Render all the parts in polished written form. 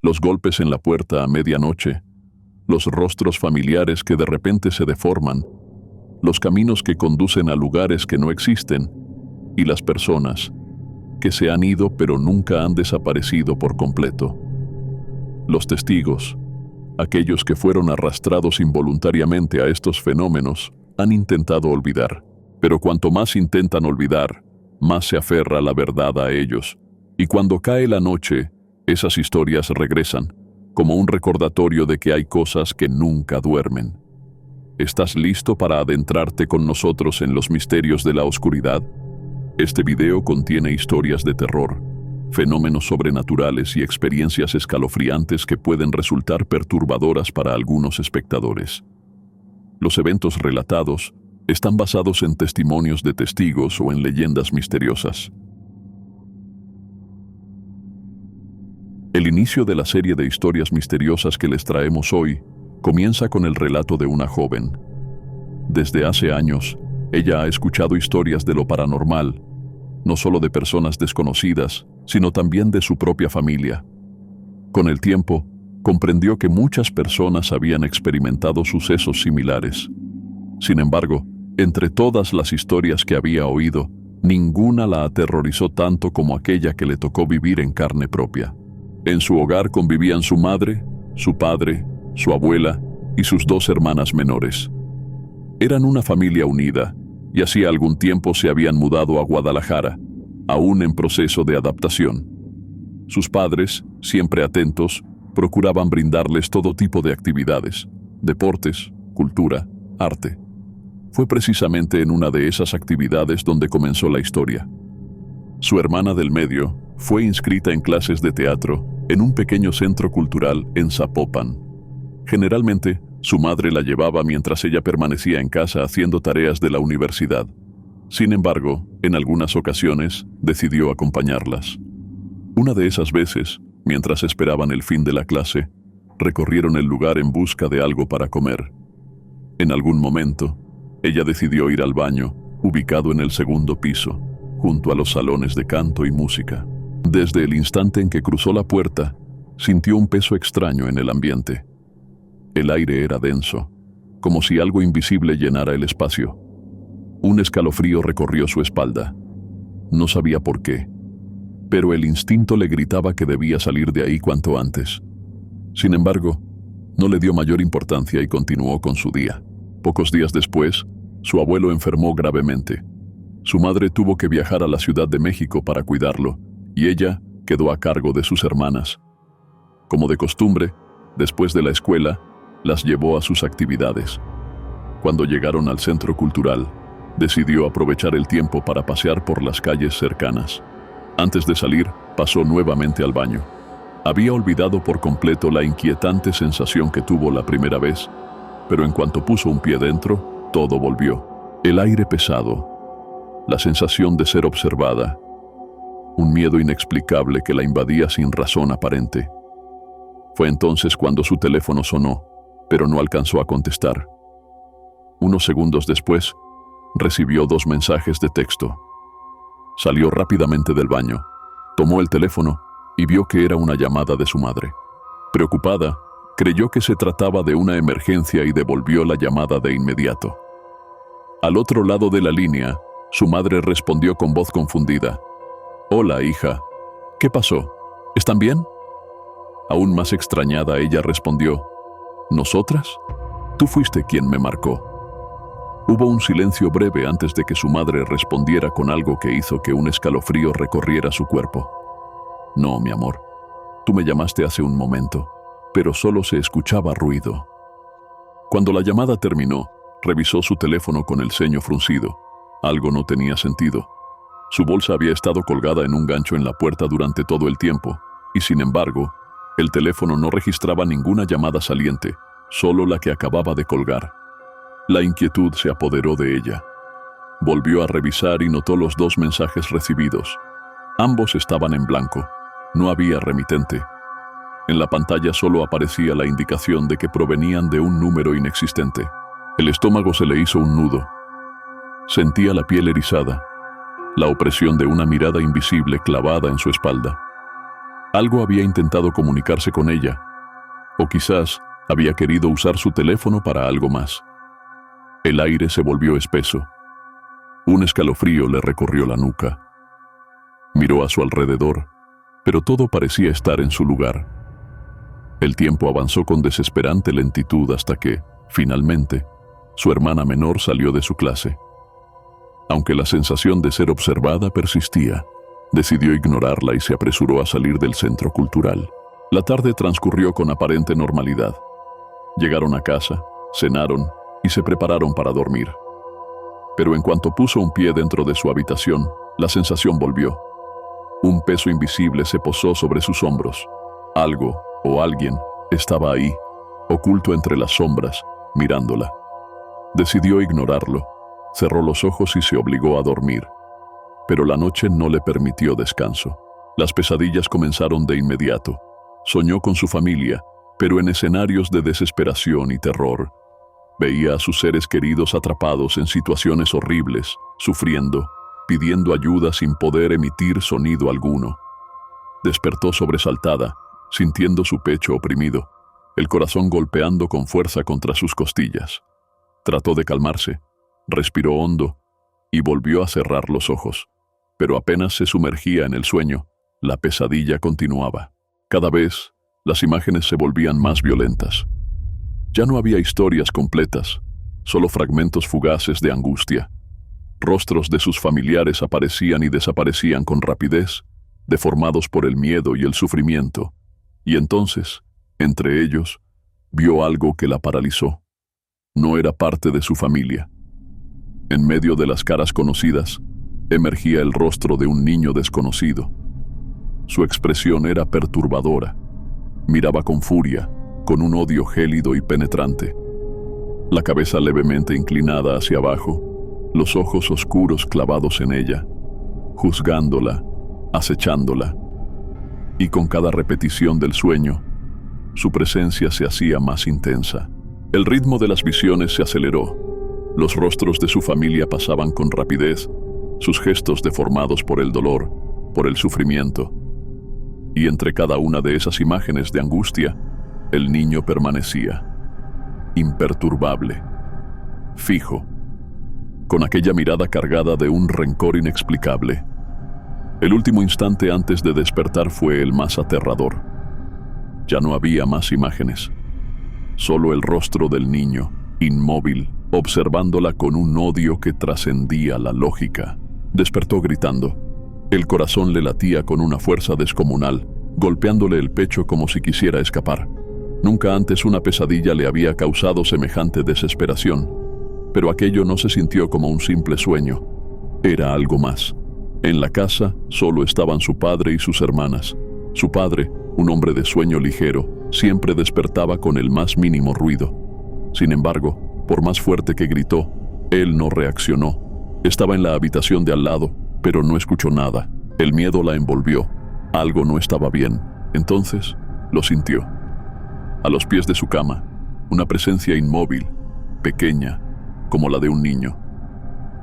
los golpes en la puerta a medianoche, los rostros familiares que de repente se deforman, los caminos que conducen a lugares que no existen y las personas que se han ido pero nunca han desaparecido por completo. Los testigos, aquellos que fueron arrastrados involuntariamente a estos fenómenos, han intentado olvidar, pero cuanto más intentan olvidar, más se aferra la verdad a ellos, y cuando cae la noche, esas historias regresan, como un recordatorio de que hay cosas que nunca duermen. ¿Estás listo para adentrarte con nosotros en los misterios de la oscuridad? Este video contiene historias de terror, fenómenos sobrenaturales y experiencias escalofriantes que pueden resultar perturbadoras para algunos espectadores. Los eventos relatados están basados en testimonios de testigos o en leyendas misteriosas. El inicio de la serie de historias misteriosas que les traemos hoy comienza con el relato de una joven. Desde hace años, ella ha escuchado historias de lo paranormal, no solo de personas desconocidas, sino también de su propia familia. Con el tiempo, comprendió que muchas personas habían experimentado sucesos similares. Sin embargo, entre todas las historias que había oído, ninguna la aterrorizó tanto como aquella que le tocó vivir en carne propia. En su hogar convivían su madre, su padre, su abuela y sus 2 hermanas menores. Eran una familia unida, y hacía algún tiempo se habían mudado a Guadalajara, aún en proceso de adaptación. Sus padres, siempre atentos, procuraban brindarles todo tipo de actividades, deportes, cultura, arte. Fue precisamente en una de esas actividades donde comenzó la historia. Su hermana del medio fue inscrita en clases de teatro en un pequeño centro cultural en Zapopan. Generalmente, su madre la llevaba mientras ella permanecía en casa haciendo tareas de la universidad. Sin embargo, en algunas ocasiones, decidió acompañarlas. Una de esas veces, mientras esperaban el fin de la clase, recorrieron el lugar en busca de algo para comer. En algún momento, ella decidió ir al baño, ubicado en el 2º piso, junto a los salones de canto y música. Desde el instante en que cruzó la puerta, sintió un peso extraño en el ambiente. El aire era denso, como si algo invisible llenara el espacio. Un escalofrío recorrió su espalda. No sabía por qué, pero el instinto le gritaba que debía salir de ahí cuanto antes. Sin embargo, no le dio mayor importancia y continuó con su día. Pocos días después, su abuelo enfermó gravemente. Su madre tuvo que viajar a la Ciudad de México para cuidarlo, y ella quedó a cargo de sus hermanas. Como de costumbre, después de la escuela, las llevó a sus actividades. Cuando llegaron al centro cultural, decidió aprovechar el tiempo para pasear por las calles cercanas. Antes de salir, pasó nuevamente al baño. Había olvidado por completo la inquietante sensación que tuvo la primera vez, pero en cuanto puso un pie dentro, todo volvió. El aire pesado, la sensación de ser observada, un miedo inexplicable que la invadía sin razón aparente. Fue entonces cuando su teléfono sonó, pero no alcanzó a contestar. Unos segundos después, recibió 2 mensajes de texto. Salió rápidamente del baño, tomó el teléfono y vio que era una llamada de su madre. Preocupada, creyó que se trataba de una emergencia y devolvió la llamada de inmediato. Al otro lado de la línea, su madre respondió con voz confundida. «Hola, hija. ¿Qué pasó? ¿Están bien?» Aún más extrañada, ella respondió. «¿Nosotras? Tú fuiste quien me marcó». Hubo un silencio breve antes de que su madre respondiera con algo que hizo que un escalofrío recorriera su cuerpo. «No, mi amor. Tú me llamaste hace un momento, pero solo se escuchaba ruido». Cuando la llamada terminó, revisó su teléfono con el ceño fruncido. Algo no tenía sentido. Su bolsa había estado colgada en un gancho en la puerta durante todo el tiempo, y sin embargo, el teléfono no registraba ninguna llamada saliente, solo la que acababa de colgar. La inquietud se apoderó de ella. Volvió a revisar y notó los 2 mensajes recibidos. Ambos estaban en blanco. No había remitente. En la pantalla solo aparecía la indicación de que provenían de un número inexistente. El estómago se le hizo un nudo. Sentía la piel erizada, la opresión de una mirada invisible clavada en su espalda. Algo había intentado comunicarse con ella, o quizás había querido usar su teléfono para algo más. El aire se volvió espeso. Un escalofrío le recorrió la nuca. Miró a su alrededor, pero todo parecía estar en su lugar. El tiempo avanzó con desesperante lentitud hasta que, finalmente, su hermana menor salió de su clase. Aunque la sensación de ser observada persistía, decidió ignorarla y se apresuró a salir del centro cultural. La tarde transcurrió con aparente normalidad. Llegaron a casa, cenaron y se prepararon para dormir. Pero en cuanto puso un pie dentro de su habitación, la sensación volvió. Un peso invisible se posó sobre sus hombros. Algo o alguien estaba ahí, oculto entre las sombras, mirándola. Decidió ignorarlo, cerró los ojos y se obligó a dormir. Pero la noche no le permitió descanso. Las pesadillas comenzaron de inmediato. Soñó con su familia, pero en escenarios de desesperación y terror. Veía a sus seres queridos atrapados en situaciones horribles, sufriendo, pidiendo ayuda sin poder emitir sonido alguno. Despertó sobresaltada, sintiendo su pecho oprimido, el corazón golpeando con fuerza contra sus costillas. Trató de calmarse, respiró hondo y volvió a cerrar los ojos. Pero apenas se sumergía en el sueño, la pesadilla continuaba. Cada vez, las imágenes se volvían más violentas. Ya no había historias completas, solo fragmentos fugaces de angustia. Rostros de sus familiares aparecían y desaparecían con rapidez, deformados por el miedo y el sufrimiento. Y entonces, entre ellos, vio algo que la paralizó. No era parte de su familia. En medio de las caras conocidas, emergía el rostro de un niño desconocido. Su expresión era perturbadora. Miraba con furia, con un odio gélido y penetrante. La cabeza levemente inclinada hacia abajo, los ojos oscuros clavados en ella, juzgándola, acechándola. Y con cada repetición del sueño, su presencia se hacía más intensa. El ritmo de las visiones se aceleró. Los rostros de su familia pasaban con rapidez, sus gestos deformados por el dolor, por el sufrimiento. Y entre cada una de esas imágenes de angustia, el niño permanecía, imperturbable, fijo, con aquella mirada cargada de un rencor inexplicable. El último instante antes de despertar fue el más aterrador. Ya no había más imágenes, solo el rostro del niño, inmóvil, observándola con un odio que trascendía la lógica. Despertó gritando. El corazón le latía con una fuerza descomunal, golpeándole el pecho como si quisiera escapar. Nunca antes una pesadilla le había causado semejante desesperación, pero aquello no se sintió como un simple sueño. Era algo más. En la casa solo estaban su padre y sus hermanas. Su padre, un hombre de sueño ligero, siempre despertaba con el más mínimo ruido. Sin embargo, por más fuerte que gritó, él no reaccionó. Estaba en la habitación de al lado, pero no escuchó nada. El miedo la envolvió. Algo no estaba bien. Entonces, lo sintió. A los pies de su cama, una presencia inmóvil, pequeña, como la de un niño.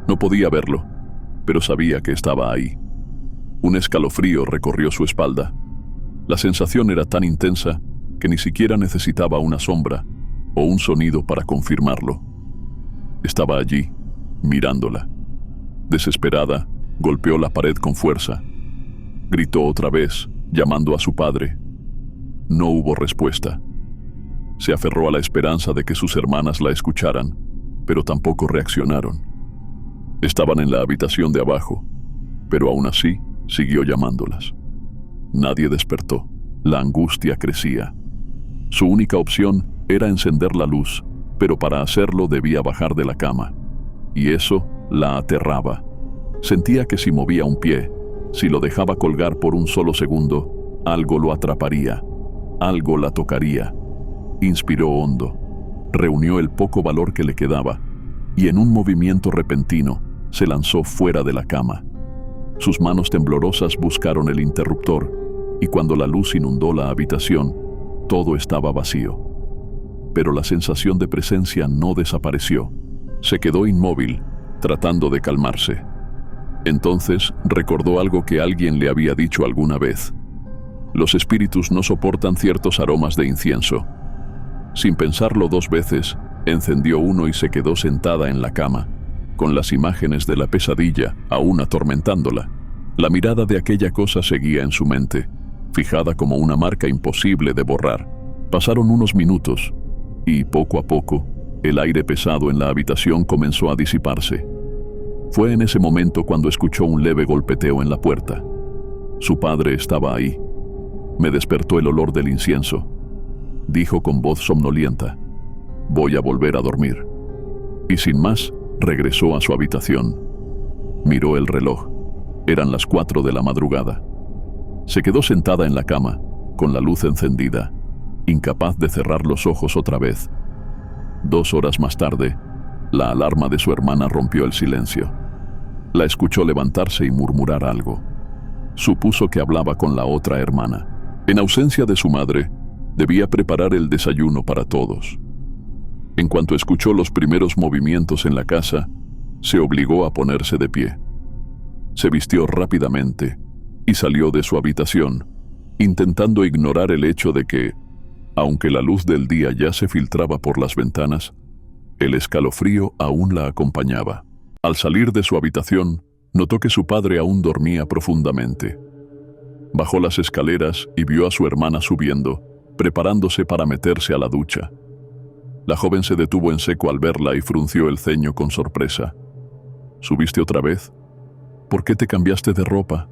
No podía verlo, pero sabía que estaba ahí. Un escalofrío recorrió su espalda. La sensación era tan intensa que ni siquiera necesitaba una sombra o un sonido para confirmarlo. Estaba allí, mirándola. Desesperada, golpeó la pared con fuerza. Gritó otra vez, llamando a su padre. No hubo respuesta. Se aferró a la esperanza de que sus hermanas la escucharan, pero tampoco reaccionaron. Estaban en la habitación de abajo, pero aún así siguió llamándolas. Nadie despertó. La angustia crecía. Su única opción era encender la luz, pero para hacerlo debía bajar de la cama. Y eso la aterraba. Sentía que si movía un pie, si lo dejaba colgar por un solo segundo, algo lo atraparía, algo la tocaría. Inspiró hondo, reunió el poco valor que le quedaba y en un movimiento repentino se lanzó fuera de la cama. Sus manos temblorosas buscaron el interruptor y cuando la luz inundó la habitación, todo estaba vacío. Pero la sensación de presencia no desapareció. Se quedó inmóvil, tratando de calmarse. Entonces recordó algo que alguien le había dicho alguna vez. Los espíritus no soportan ciertos aromas de incienso. Sin pensarlo 2 veces, encendió uno y se quedó sentada en la cama, con las imágenes de la pesadilla aún atormentándola. La mirada de aquella cosa seguía en su mente, fijada como una marca imposible de borrar. Pasaron unos minutos, y poco a poco, el aire pesado en la habitación comenzó a disiparse. Fue en ese momento cuando escuchó un leve golpeteo en la puerta. Su padre estaba ahí. Me despertó el olor del incienso. Dijo con voz somnolienta: «Voy a volver a dormir». Y sin más, regresó a su habitación. Miró el reloj. Eran las 4 de la madrugada. Se quedó sentada en la cama, con la luz encendida, incapaz de cerrar los ojos otra vez. 2 horas más tarde, la alarma de su hermana rompió el silencio. La escuchó levantarse y murmurar algo. Supuso que hablaba con la otra hermana. En ausencia de su madre, debía preparar el desayuno para todos. En cuanto escuchó los primeros movimientos en la casa, se obligó a ponerse de pie. Se vistió rápidamente y salió de su habitación, intentando ignorar el hecho de que, aunque la luz del día ya se filtraba por las ventanas, el escalofrío aún la acompañaba. Al salir de su habitación, notó que su padre aún dormía profundamente. Bajó las escaleras y vio a su hermana subiendo, preparándose para meterse a la ducha. La joven se detuvo en seco al verla y frunció el ceño con sorpresa. ¿Subiste otra vez? ¿Por qué te cambiaste de ropa?,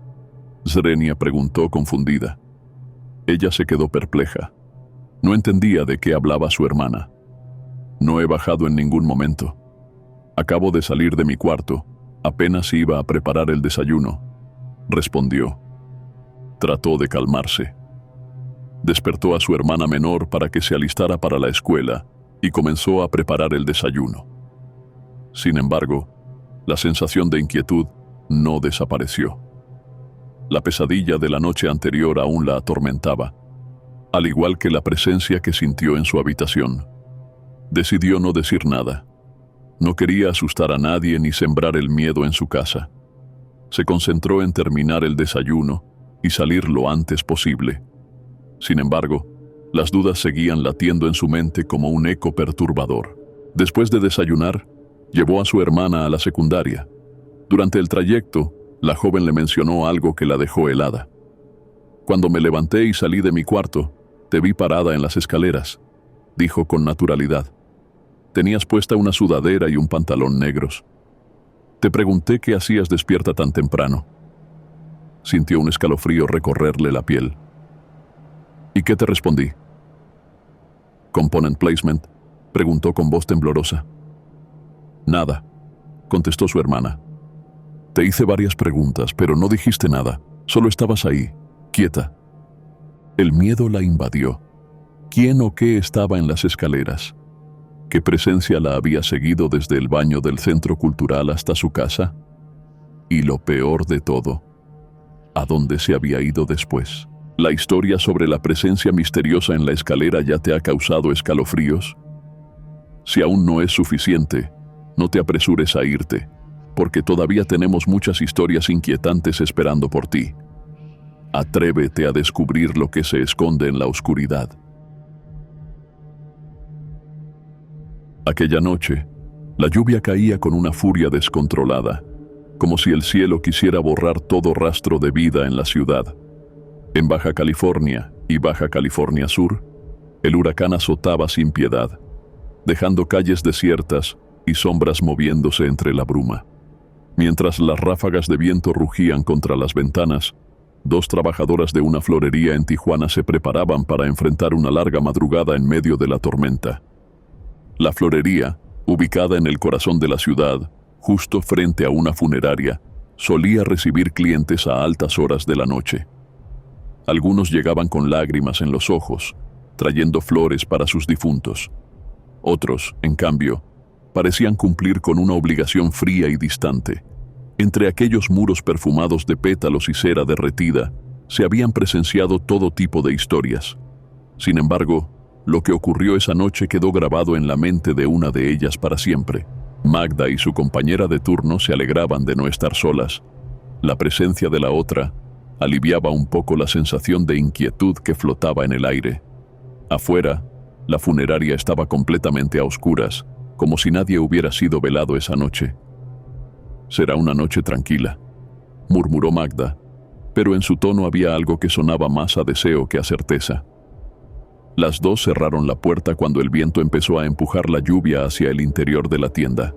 Zrenia preguntó confundida. Ella se quedó perpleja. No entendía de qué hablaba su hermana. No he bajado en ningún momento. Acabo de salir de mi cuarto. Apenas iba a preparar el desayuno, respondió. Trató de calmarse. Despertó a su hermana menor para que se alistara para la escuela y comenzó a preparar el desayuno. Sin embargo, la sensación de inquietud no desapareció. La pesadilla de la noche anterior aún la atormentaba, al igual que la presencia que sintió en su habitación. Decidió no decir nada. No quería asustar a nadie ni sembrar el miedo en su casa. Se concentró en terminar el desayuno y salir lo antes posible. Sin embargo, las dudas seguían latiendo en su mente como un eco perturbador. Después de desayunar, llevó a su hermana a la secundaria. Durante el trayecto, la joven le mencionó algo que la dejó helada. Cuando me levanté y salí de mi cuarto, te vi parada en las escaleras, dijo con naturalidad. Tenías puesta una sudadera y un pantalón negros. Te pregunté qué hacías despierta tan temprano. Sintió un escalofrío recorrerle la piel. ¿Y qué te respondí? ¿Component placement?, preguntó con voz temblorosa. Nada, contestó su hermana. Te hice varias preguntas, pero no dijiste nada. Solo estabas ahí, quieta. El miedo la invadió. ¿Quién o qué estaba en las escaleras? ¿Qué presencia la había seguido desde el baño del centro cultural hasta su casa? Y lo peor de todo, ¿a dónde se había ido después? ¿La historia sobre la presencia misteriosa en la escalera ya te ha causado escalofríos? Si aún no es suficiente, no te apresures a irte, porque todavía tenemos muchas historias inquietantes esperando por ti. Atrévete a descubrir lo que se esconde en la oscuridad. Aquella noche, la lluvia caía con una furia descontrolada, como si el cielo quisiera borrar todo rastro de vida en la ciudad. En Baja California y Baja California Sur, el huracán azotaba sin piedad, dejando calles desiertas y sombras moviéndose entre la bruma. Mientras las ráfagas de viento rugían contra las ventanas, 2 trabajadoras de una florería en Tijuana se preparaban para enfrentar una larga madrugada en medio de la tormenta. La florería, ubicada en el corazón de la ciudad, justo frente a una funeraria, solía recibir clientes a altas horas de la noche. Algunos llegaban con lágrimas en los ojos, trayendo flores para sus difuntos. Otros, en cambio, parecían cumplir con una obligación fría y distante. Entre aquellos muros perfumados de pétalos y cera derretida, se habían presenciado todo tipo de historias. Sin embargo, lo que ocurrió esa noche quedó grabado en la mente de una de ellas para siempre. Magda y su compañera de turno se alegraban de no estar solas. La presencia de la otra aliviaba un poco la sensación de inquietud que flotaba en el aire. Afuera, la funeraria estaba completamente a oscuras, como si nadie hubiera sido velado esa noche. «Será una noche tranquila», murmuró Magda, pero en su tono había algo que sonaba más a deseo que a certeza. Las dos cerraron la puerta cuando el viento empezó a empujar la lluvia hacia el interior de la tienda.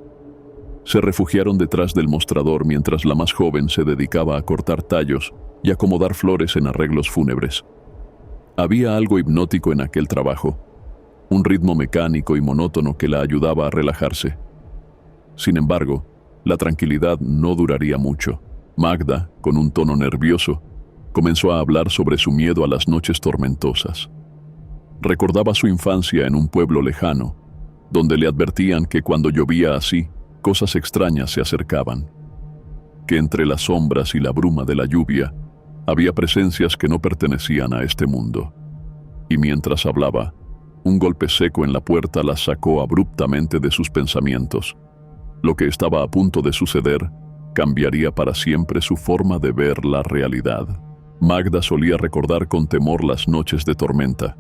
Se refugiaron detrás del mostrador mientras la más joven se dedicaba a cortar tallos y acomodar flores en arreglos fúnebres. Había algo hipnótico en aquel trabajo, un ritmo mecánico y monótono que la ayudaba a relajarse. Sin embargo, la tranquilidad no duraría mucho. Magda, con un tono nervioso, comenzó a hablar sobre su miedo a las noches tormentosas. Recordaba su infancia en un pueblo lejano, donde le advertían que cuando llovía así, cosas extrañas se acercaban, que entre las sombras y la bruma de la lluvia había presencias que no pertenecían a este mundo. Y mientras hablaba, un golpe seco en la puerta la sacó abruptamente de sus pensamientos. Lo que estaba a punto de suceder cambiaría para siempre su forma de ver la realidad. Magda solía recordar con temor las noches de tormenta.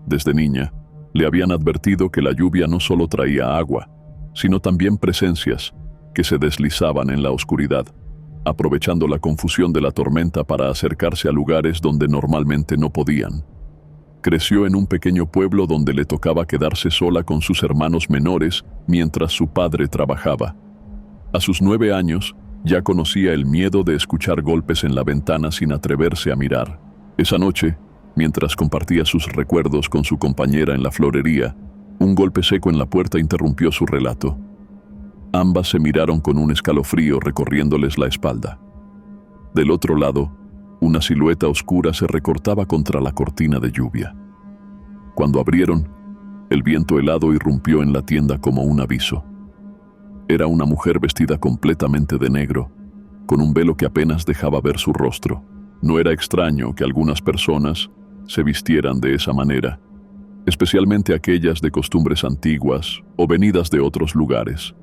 Desde niña, le habían advertido que la lluvia no solo traía agua, sino también presencias que se deslizaban en la oscuridad, aprovechando la confusión de la tormenta para acercarse a lugares donde normalmente no podían. Creció en un pequeño pueblo donde le tocaba quedarse sola con sus hermanos menores mientras su padre trabajaba. A sus 9 años, ya conocía el miedo de escuchar golpes en la ventana sin atreverse a mirar. Esa noche, mientras compartía sus recuerdos con su compañera en la florería, un golpe seco en la puerta interrumpió su relato. Ambas se miraron con un escalofrío recorriéndoles la espalda. Del otro lado, una silueta oscura se recortaba contra la cortina de lluvia. Cuando abrieron, el viento helado irrumpió en la tienda como un aviso. Era una mujer vestida completamente de negro, con un velo que apenas dejaba ver su rostro. No era extraño que algunas personas se vistieran de esa manera, especialmente aquellas de costumbres antiguas o venidas de otros lugares.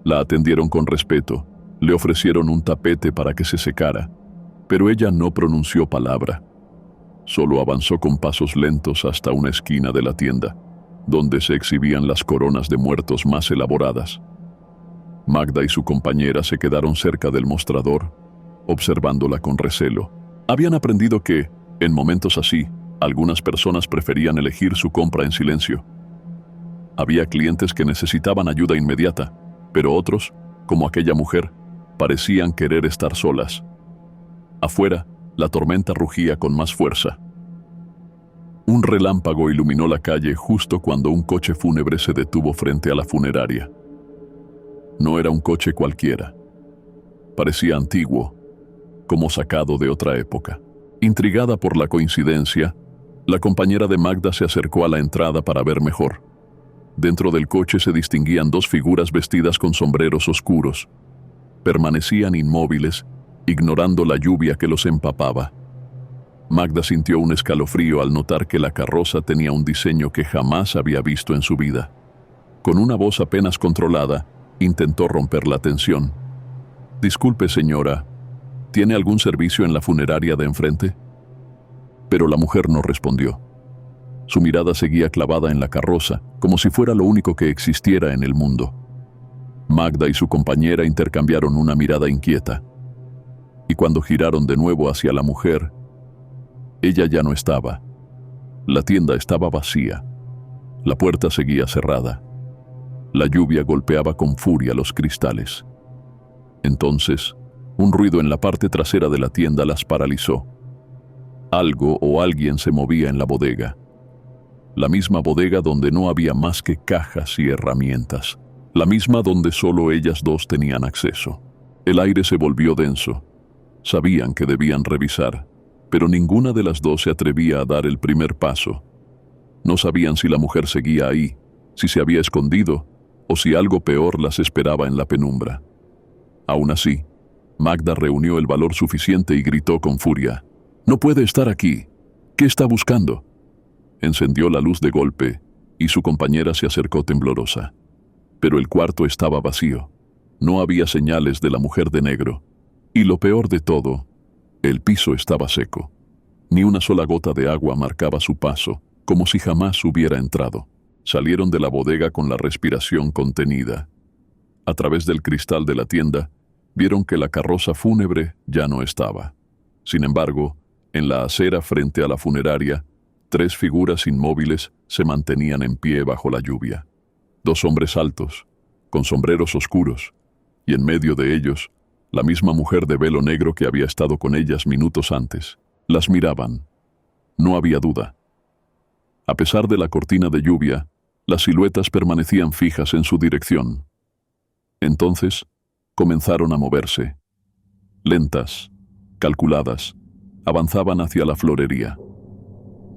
La atendieron con respeto, le ofrecieron un tapete para que se secara, pero ella no pronunció palabra. Solo avanzó con pasos lentos hasta una esquina de la tienda, donde se exhibían las coronas de muertos más elaboradas. Magda y su compañera se quedaron cerca del mostrador, observándola con recelo. Habían aprendido que, en momentos así, algunas personas preferían elegir su compra en silencio. Había clientes que necesitaban ayuda inmediata, pero otros, como aquella mujer, parecían querer estar solas. Afuera, la tormenta rugía con más fuerza. Un relámpago iluminó la calle justo cuando un coche fúnebre se detuvo frente a la funeraria. No era un coche cualquiera. Parecía antiguo, como sacado de otra época. Intrigada por la coincidencia, la compañera de Magda se acercó a la entrada para ver mejor. Dentro del coche se distinguían 2 figuras vestidas con sombreros oscuros. Permanecían inmóviles, ignorando la lluvia que los empapaba. Magda sintió un escalofrío al notar que la carroza tenía un diseño que jamás había visto en su vida. Con una voz apenas controlada, intentó romper la tensión. «Disculpe, señora, ¿tiene algún servicio en la funeraria de enfrente?» Pero la mujer no respondió. Su mirada seguía clavada en la carroza, como si fuera lo único que existiera en el mundo. Magda y su compañera intercambiaron una mirada inquieta. Y cuando giraron de nuevo hacia la mujer, ella ya no estaba. La tienda estaba vacía. La puerta seguía cerrada. La lluvia golpeaba con furia los cristales. Entonces, un ruido en la parte trasera de la tienda las paralizó. Algo o alguien se movía en la bodega. La misma bodega donde no había más que cajas y herramientas. La misma donde solo ellas dos tenían acceso. El aire se volvió denso. Sabían que debían revisar, pero ninguna de las dos se atrevía a dar el primer paso. No sabían si la mujer seguía ahí, si se había escondido, o si algo peor las esperaba en la penumbra. Aún así, Magda reunió el valor suficiente y gritó con furia: «No puede estar aquí. ¿Qué está buscando?» Encendió la luz de golpe y su compañera se acercó temblorosa. Pero el cuarto estaba vacío. No había señales de la mujer de negro. Y lo peor de todo, El piso estaba seco. Ni una sola gota de agua marcaba su paso, como si jamás hubiera entrado. Salieron de la bodega con la respiración contenida. A través del cristal de la tienda, vieron que la carroza fúnebre ya no estaba. Sin embargo, en la acera frente a la funeraria, 3 figuras inmóviles se mantenían en pie bajo la lluvia. 2 hombres altos, con sombreros oscuros, y en medio de ellos, la misma mujer de velo negro que había estado con ellas minutos antes. Las miraban. No había duda. A pesar de la cortina de lluvia, las siluetas permanecían fijas en su dirección. Entonces, comenzaron a moverse. Lentas, calculadas, avanzaban hacia la florería.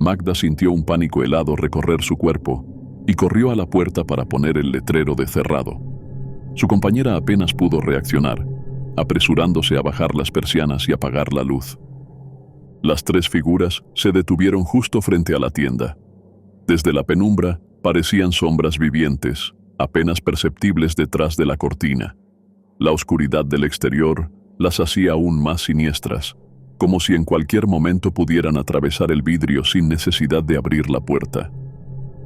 Magda sintió un pánico helado recorrer su cuerpo y corrió a la puerta para poner el letrero de cerrado. Su compañera apenas pudo reaccionar, apresurándose a bajar las persianas y apagar la luz. Las 3 figuras se detuvieron justo frente a la tienda. Desde la penumbra parecían sombras vivientes, apenas perceptibles detrás de la cortina. La oscuridad del exterior las hacía aún más siniestras, como si en cualquier momento pudieran atravesar el vidrio sin necesidad de abrir la puerta.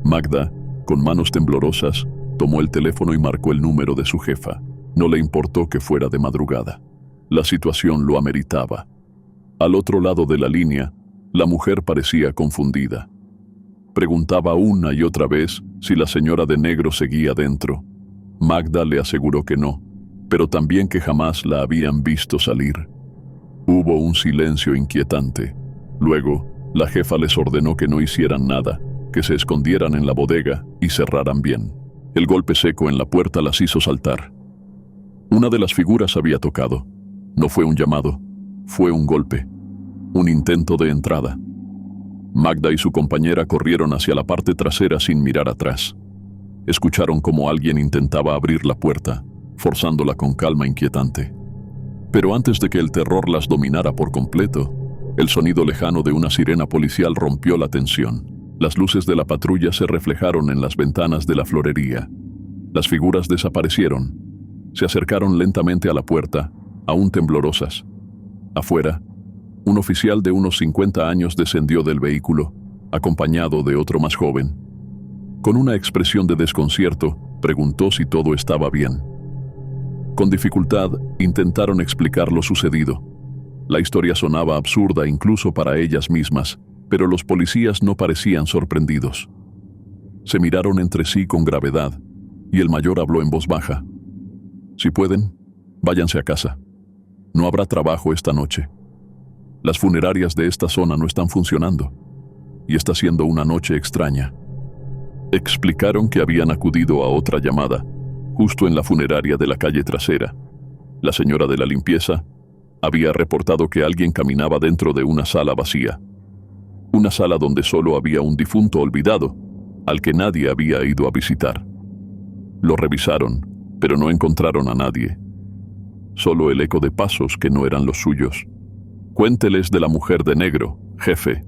Magda, con manos temblorosas, tomó el teléfono y marcó el número de su jefa. No le importó que fuera de madrugada. La situación lo ameritaba. Al otro lado de la línea, la mujer parecía confundida. Preguntaba una y otra vez si la señora de negro seguía dentro. Magda le aseguró que no, pero también que jamás la habían visto salir. Hubo un silencio inquietante. Luego, la jefa les ordenó que no hicieran nada, que se escondieran en la bodega y cerraran bien. El golpe seco en la puerta las hizo saltar. Una de las figuras había tocado. No fue un llamado, fue un golpe, un intento de entrada. Magda y su compañera corrieron hacia la parte trasera sin mirar atrás. Escucharon cómo alguien intentaba abrir la puerta, forzándola con calma inquietante. Pero antes de que el terror las dominara por completo, el sonido lejano de una sirena policial rompió la tensión. Las luces de la patrulla se reflejaron en las ventanas de la florería. Las figuras desaparecieron. Se acercaron lentamente a la puerta, aún temblorosas. Afuera, un oficial de unos 50 años descendió del vehículo, acompañado de otro más joven. Con una expresión de desconcierto, preguntó si todo estaba bien. Con dificultad, intentaron explicar lo sucedido. La historia sonaba absurda incluso para ellas mismas, pero los policías no parecían sorprendidos. Se miraron entre sí con gravedad, y el mayor habló en voz baja. «Si pueden, váyanse a casa. No habrá trabajo esta noche. Las funerarias de esta zona no están funcionando, y está siendo una noche extraña». Explicaron que habían acudido a otra llamada, justo en la funeraria de la calle trasera. La señora de la limpieza había reportado que alguien caminaba dentro de una sala vacía. Una sala donde solo había un difunto olvidado, al que nadie había ido a visitar. Lo revisaron, pero no encontraron a nadie. Solo el eco de pasos que no eran los suyos. «Cuénteles de la mujer de negro, jefe»,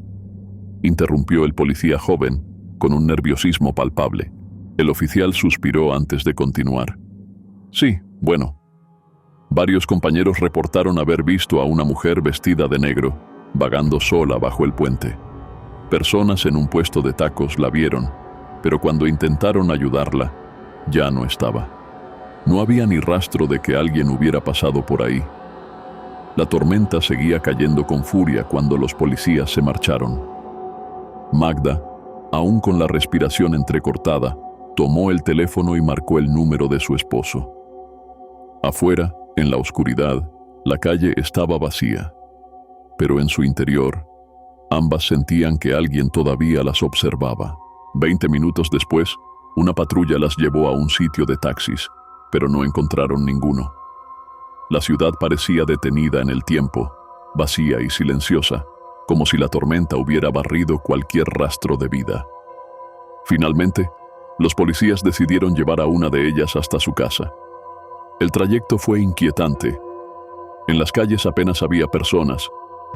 interrumpió el policía joven, con un nerviosismo palpable. El oficial suspiró antes de continuar. «Sí, bueno. Varios compañeros reportaron haber visto a una mujer vestida de negro, vagando sola bajo el puente. Personas en un puesto de tacos la vieron, pero cuando intentaron ayudarla, ya no estaba. No había ni rastro de que alguien hubiera pasado por ahí. La tormenta seguía cayendo con furia cuando los policías se marcharon. Magda, aún con la respiración entrecortada, tomó el teléfono y marcó el número de su esposo. Afuera, en la oscuridad, la calle estaba vacía, pero en su interior, ambas sentían que alguien todavía las observaba. 20 minutos después, una patrulla las llevó a un sitio de taxis, pero no encontraron ninguno. La ciudad parecía detenida en el tiempo, vacía y silenciosa, como si la tormenta hubiera barrido cualquier rastro de vida. Finalmente, los policías decidieron llevar a una de ellas hasta su casa. El trayecto fue inquietante. En las calles apenas había personas,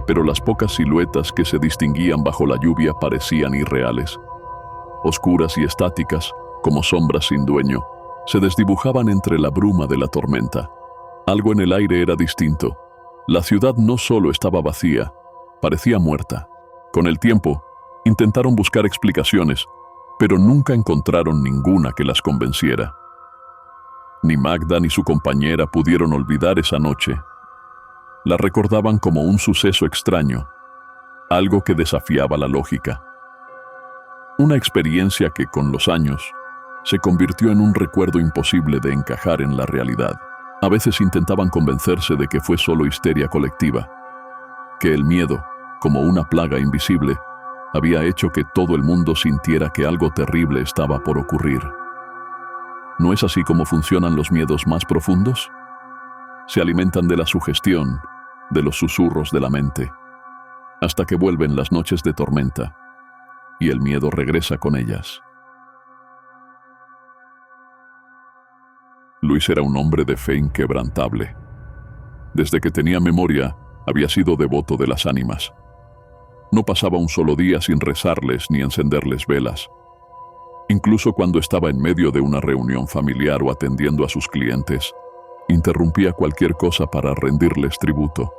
pero las pocas siluetas que se distinguían bajo la lluvia parecían irreales. Oscuras y estáticas, como sombras sin dueño, se desdibujaban entre la bruma de la tormenta. Algo en el aire era distinto. La ciudad no solo estaba vacía, parecía muerta. Con el tiempo, intentaron buscar explicaciones, pero nunca encontraron ninguna que las convenciera. Ni Magda ni su compañera pudieron olvidar esa noche. La recordaban como un suceso extraño, algo que desafiaba la lógica. Una experiencia que, con los años, se convirtió en un recuerdo imposible de encajar en la realidad. A veces intentaban convencerse de que fue solo histeria colectiva, que el miedo, como una plaga invisible, había hecho que todo el mundo sintiera que algo terrible estaba por ocurrir. ¿No es así como funcionan los miedos más profundos? Se alimentan de la sugestión, de los susurros de la mente, hasta que vuelven las noches de tormenta, y el miedo regresa con ellas. Luis era un hombre de fe inquebrantable. Desde que tenía memoria, había sido devoto de las ánimas. No pasaba un solo día sin rezarles ni encenderles velas. Incluso cuando estaba en medio de una reunión familiar o atendiendo a sus clientes, interrumpía cualquier cosa para rendirles tributo.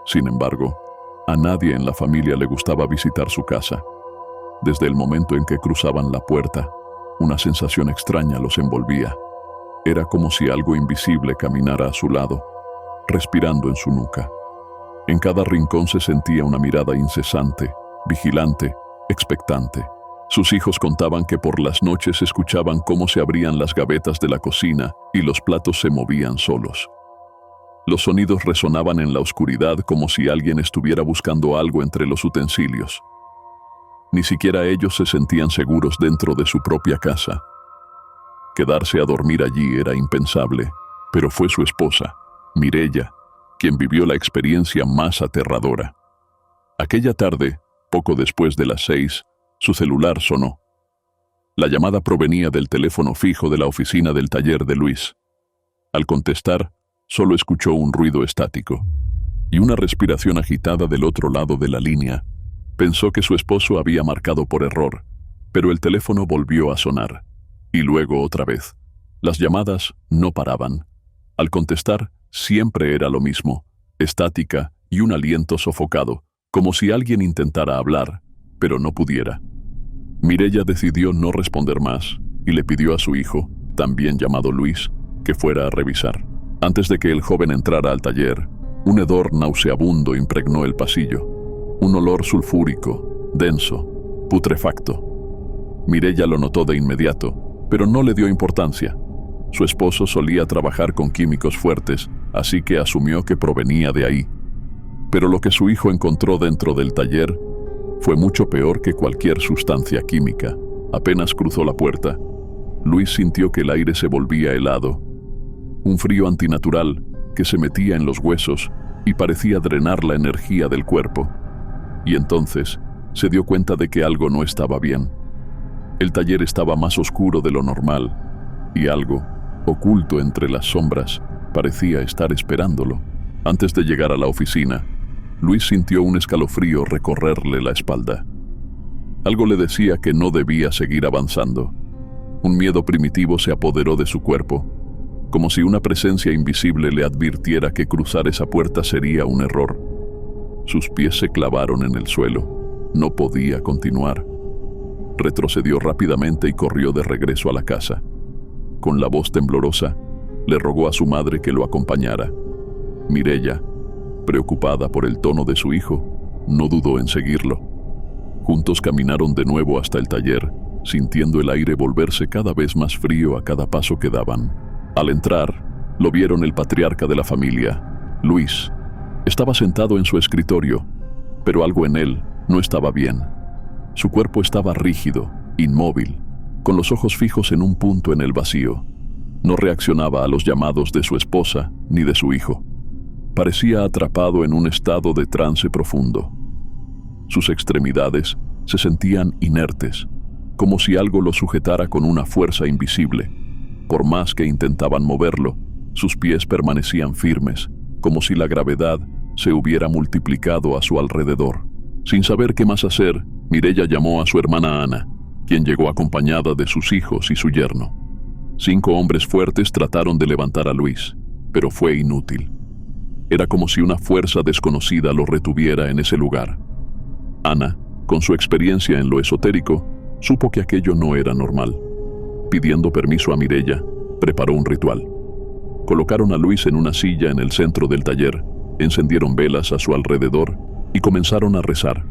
Sin embargo, a nadie en la familia le gustaba visitar su casa. Desde el momento en que cruzaban la puerta, una sensación extraña los envolvía. Era como si algo invisible caminara a su lado, respirando en su nuca. En cada rincón se sentía una mirada incesante, vigilante, expectante. Sus hijos contaban que por las noches escuchaban cómo se abrían las gavetas de la cocina y los platos se movían solos. Los sonidos resonaban en la oscuridad como si alguien estuviera buscando algo entre los utensilios. Ni siquiera ellos se sentían seguros dentro de su propia casa. Quedarse a dormir allí era impensable, pero fue su esposa, Mireya, quien vivió la experiencia más aterradora. Aquella tarde, poco después de las 6, su celular sonó. La llamada provenía del teléfono fijo de la oficina del taller de Luis. Al contestar, solo escuchó un ruido estático y una respiración agitada del otro lado de la línea. Pensó que su esposo había marcado por error, pero el teléfono volvió a sonar. Y luego otra vez. Las llamadas no paraban. Al contestar, siempre era lo mismo, estática y un aliento sofocado, como si alguien intentara hablar, pero no pudiera. Mireya decidió no responder más y le pidió a su hijo, también llamado Luis, que fuera a revisar. Antes de que el joven entrara al taller, un hedor nauseabundo impregnó el pasillo. Un olor sulfúrico, denso, putrefacto. Mireya lo notó de inmediato, pero no le dio importancia. Su esposo solía trabajar con químicos fuertes, así que asumió que provenía de ahí. Pero lo que su hijo encontró dentro del taller fue mucho peor que cualquier sustancia química. Apenas cruzó la puerta, Luis sintió que el aire se volvía helado. Un frío antinatural que se metía en los huesos y parecía drenar la energía del cuerpo. Y entonces se dio cuenta de que algo no estaba bien. El taller estaba más oscuro de lo normal, y algo, oculto entre las sombras, parecía estar esperándolo. Antes de llegar a la oficina, Luis sintió un escalofrío recorrerle la espalda. Algo le decía que no debía seguir avanzando. Un miedo primitivo se apoderó de su cuerpo, como si una presencia invisible le advirtiera que cruzar esa puerta sería un error. Sus pies se clavaron en el suelo. No podía continuar. Retrocedió rápidamente y corrió de regreso a la casa. Con la voz temblorosa, le rogó a su madre que lo acompañara. Mireya, preocupada por el tono de su hijo, no dudó en seguirlo. Juntos caminaron de nuevo hasta el taller, sintiendo el aire volverse cada vez más frío a cada paso que daban. Al entrar, lo vieron el patriarca de la familia, Luis. Estaba sentado en su escritorio, pero algo en él no estaba bien. Su cuerpo estaba rígido, inmóvil, con los ojos fijos en un punto en el vacío. No reaccionaba a los llamados de su esposa ni de su hijo. Parecía atrapado en un estado de trance profundo. Sus extremidades se sentían inertes, como si algo lo sujetara con una fuerza invisible. Por más que intentaban moverlo, sus pies permanecían firmes, como si la gravedad se hubiera multiplicado a su alrededor. Sin saber qué más hacer, Mireya llamó a su hermana Ana, quien llegó acompañada de sus hijos y su yerno. 5 hombres fuertes trataron de levantar a Luis, pero fue inútil. Era como si una fuerza desconocida lo retuviera en ese lugar. Ana, con su experiencia en lo esotérico, supo que aquello no era normal. Pidiendo permiso a Mireya, preparó un ritual. Colocaron a Luis en una silla en el centro del taller, encendieron velas a su alrededor y comenzaron a rezar.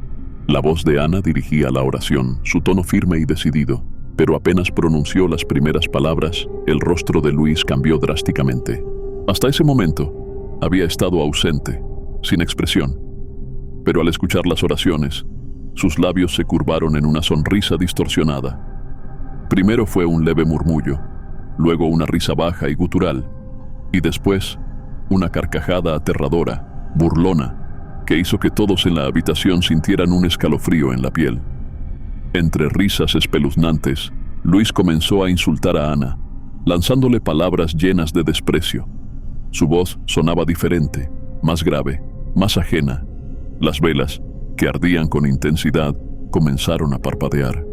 La voz de Ana dirigía la oración, su tono firme y decidido, pero apenas pronunció las primeras palabras, el rostro de Luis cambió drásticamente. Hasta ese momento, había estado ausente, sin expresión. Pero al escuchar las oraciones, sus labios se curvaron en una sonrisa distorsionada. Primero fue un leve murmullo, luego una risa baja y gutural, y después una carcajada aterradora, burlona, que hizo que todos en la habitación sintieran un escalofrío en la piel. Entre risas espeluznantes, Luis comenzó a insultar a Ana, lanzándole palabras llenas de desprecio. Su voz sonaba diferente, más grave, más ajena. Las velas, que ardían con intensidad, comenzaron a parpadear.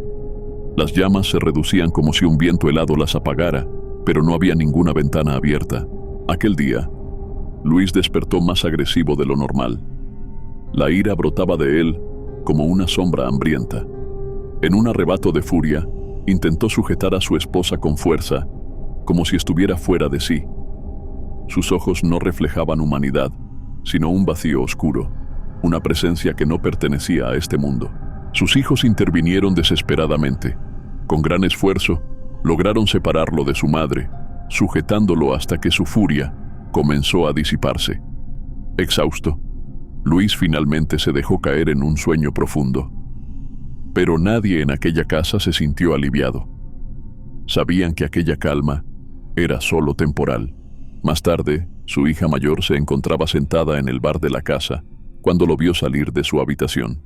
Las llamas se reducían como si un viento helado las apagara, pero no había ninguna ventana abierta. Aquel día, Luis despertó más agresivo de lo normal. La ira brotaba de él como una sombra hambrienta. En un arrebato de furia, intentó sujetar a su esposa con fuerza, como si estuviera fuera de sí. Sus ojos no reflejaban humanidad, sino un vacío oscuro, una presencia que no pertenecía a este mundo. Sus hijos intervinieron desesperadamente. Con gran esfuerzo, lograron separarlo de su madre, sujetándolo hasta que su furia comenzó a disiparse. Exhausto, Luis finalmente se dejó caer en un sueño profundo. Pero nadie en aquella casa se sintió aliviado. Sabían que aquella calma era solo temporal. Más tarde, su hija mayor se encontraba sentada en el bar de la casa cuando lo vio salir de su habitación.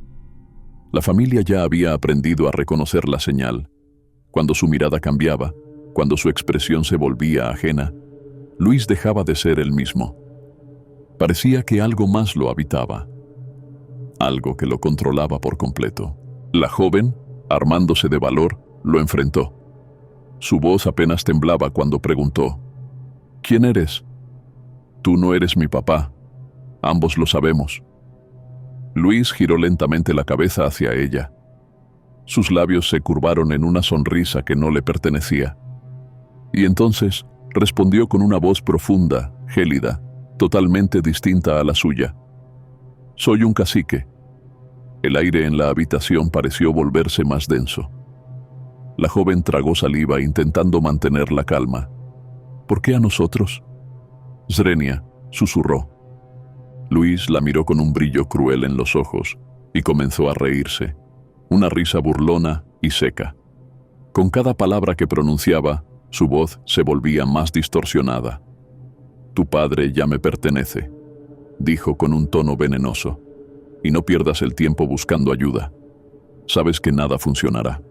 La familia ya había aprendido a reconocer la señal. Cuando su mirada cambiaba, cuando su expresión se volvía ajena, Luis dejaba de ser el mismo. Parecía que algo más lo habitaba, algo que lo controlaba por completo. La joven, armándose de valor, lo enfrentó. Su voz apenas temblaba cuando preguntó: ¿Quién eres? Tú no eres mi papá. Ambos lo sabemos. Luis giró lentamente la cabeza hacia ella. Sus labios se curvaron en una sonrisa que no le pertenecía. Y entonces respondió con una voz profunda, gélida, totalmente distinta a la suya. Soy un cacique. El aire en la habitación pareció volverse más denso. La joven tragó saliva intentando mantener la calma. ¿Por qué a nosotros? Zrenia susurró. Luis la miró con un brillo cruel en los ojos y comenzó a reírse, una risa burlona y seca. Con cada palabra que pronunciaba, su voz se volvía más distorsionada. Tu padre ya me pertenece, dijo con un tono venenoso, y no pierdas el tiempo buscando ayuda. Sabes que nada funcionará.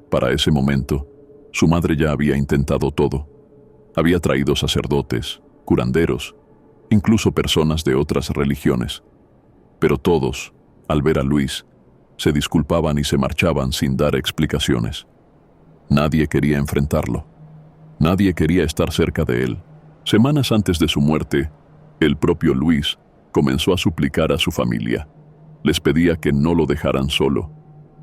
Para ese momento, su madre ya había intentado todo. Había traído sacerdotes, curanderos, incluso personas de otras religiones. Pero todos, al ver a Luis, se disculpaban y se marchaban sin dar explicaciones. Nadie quería enfrentarlo. Nadie quería estar cerca de él. Semanas antes de su muerte, el propio Luis comenzó a suplicar a su familia. Les pedía que no lo dejaran solo.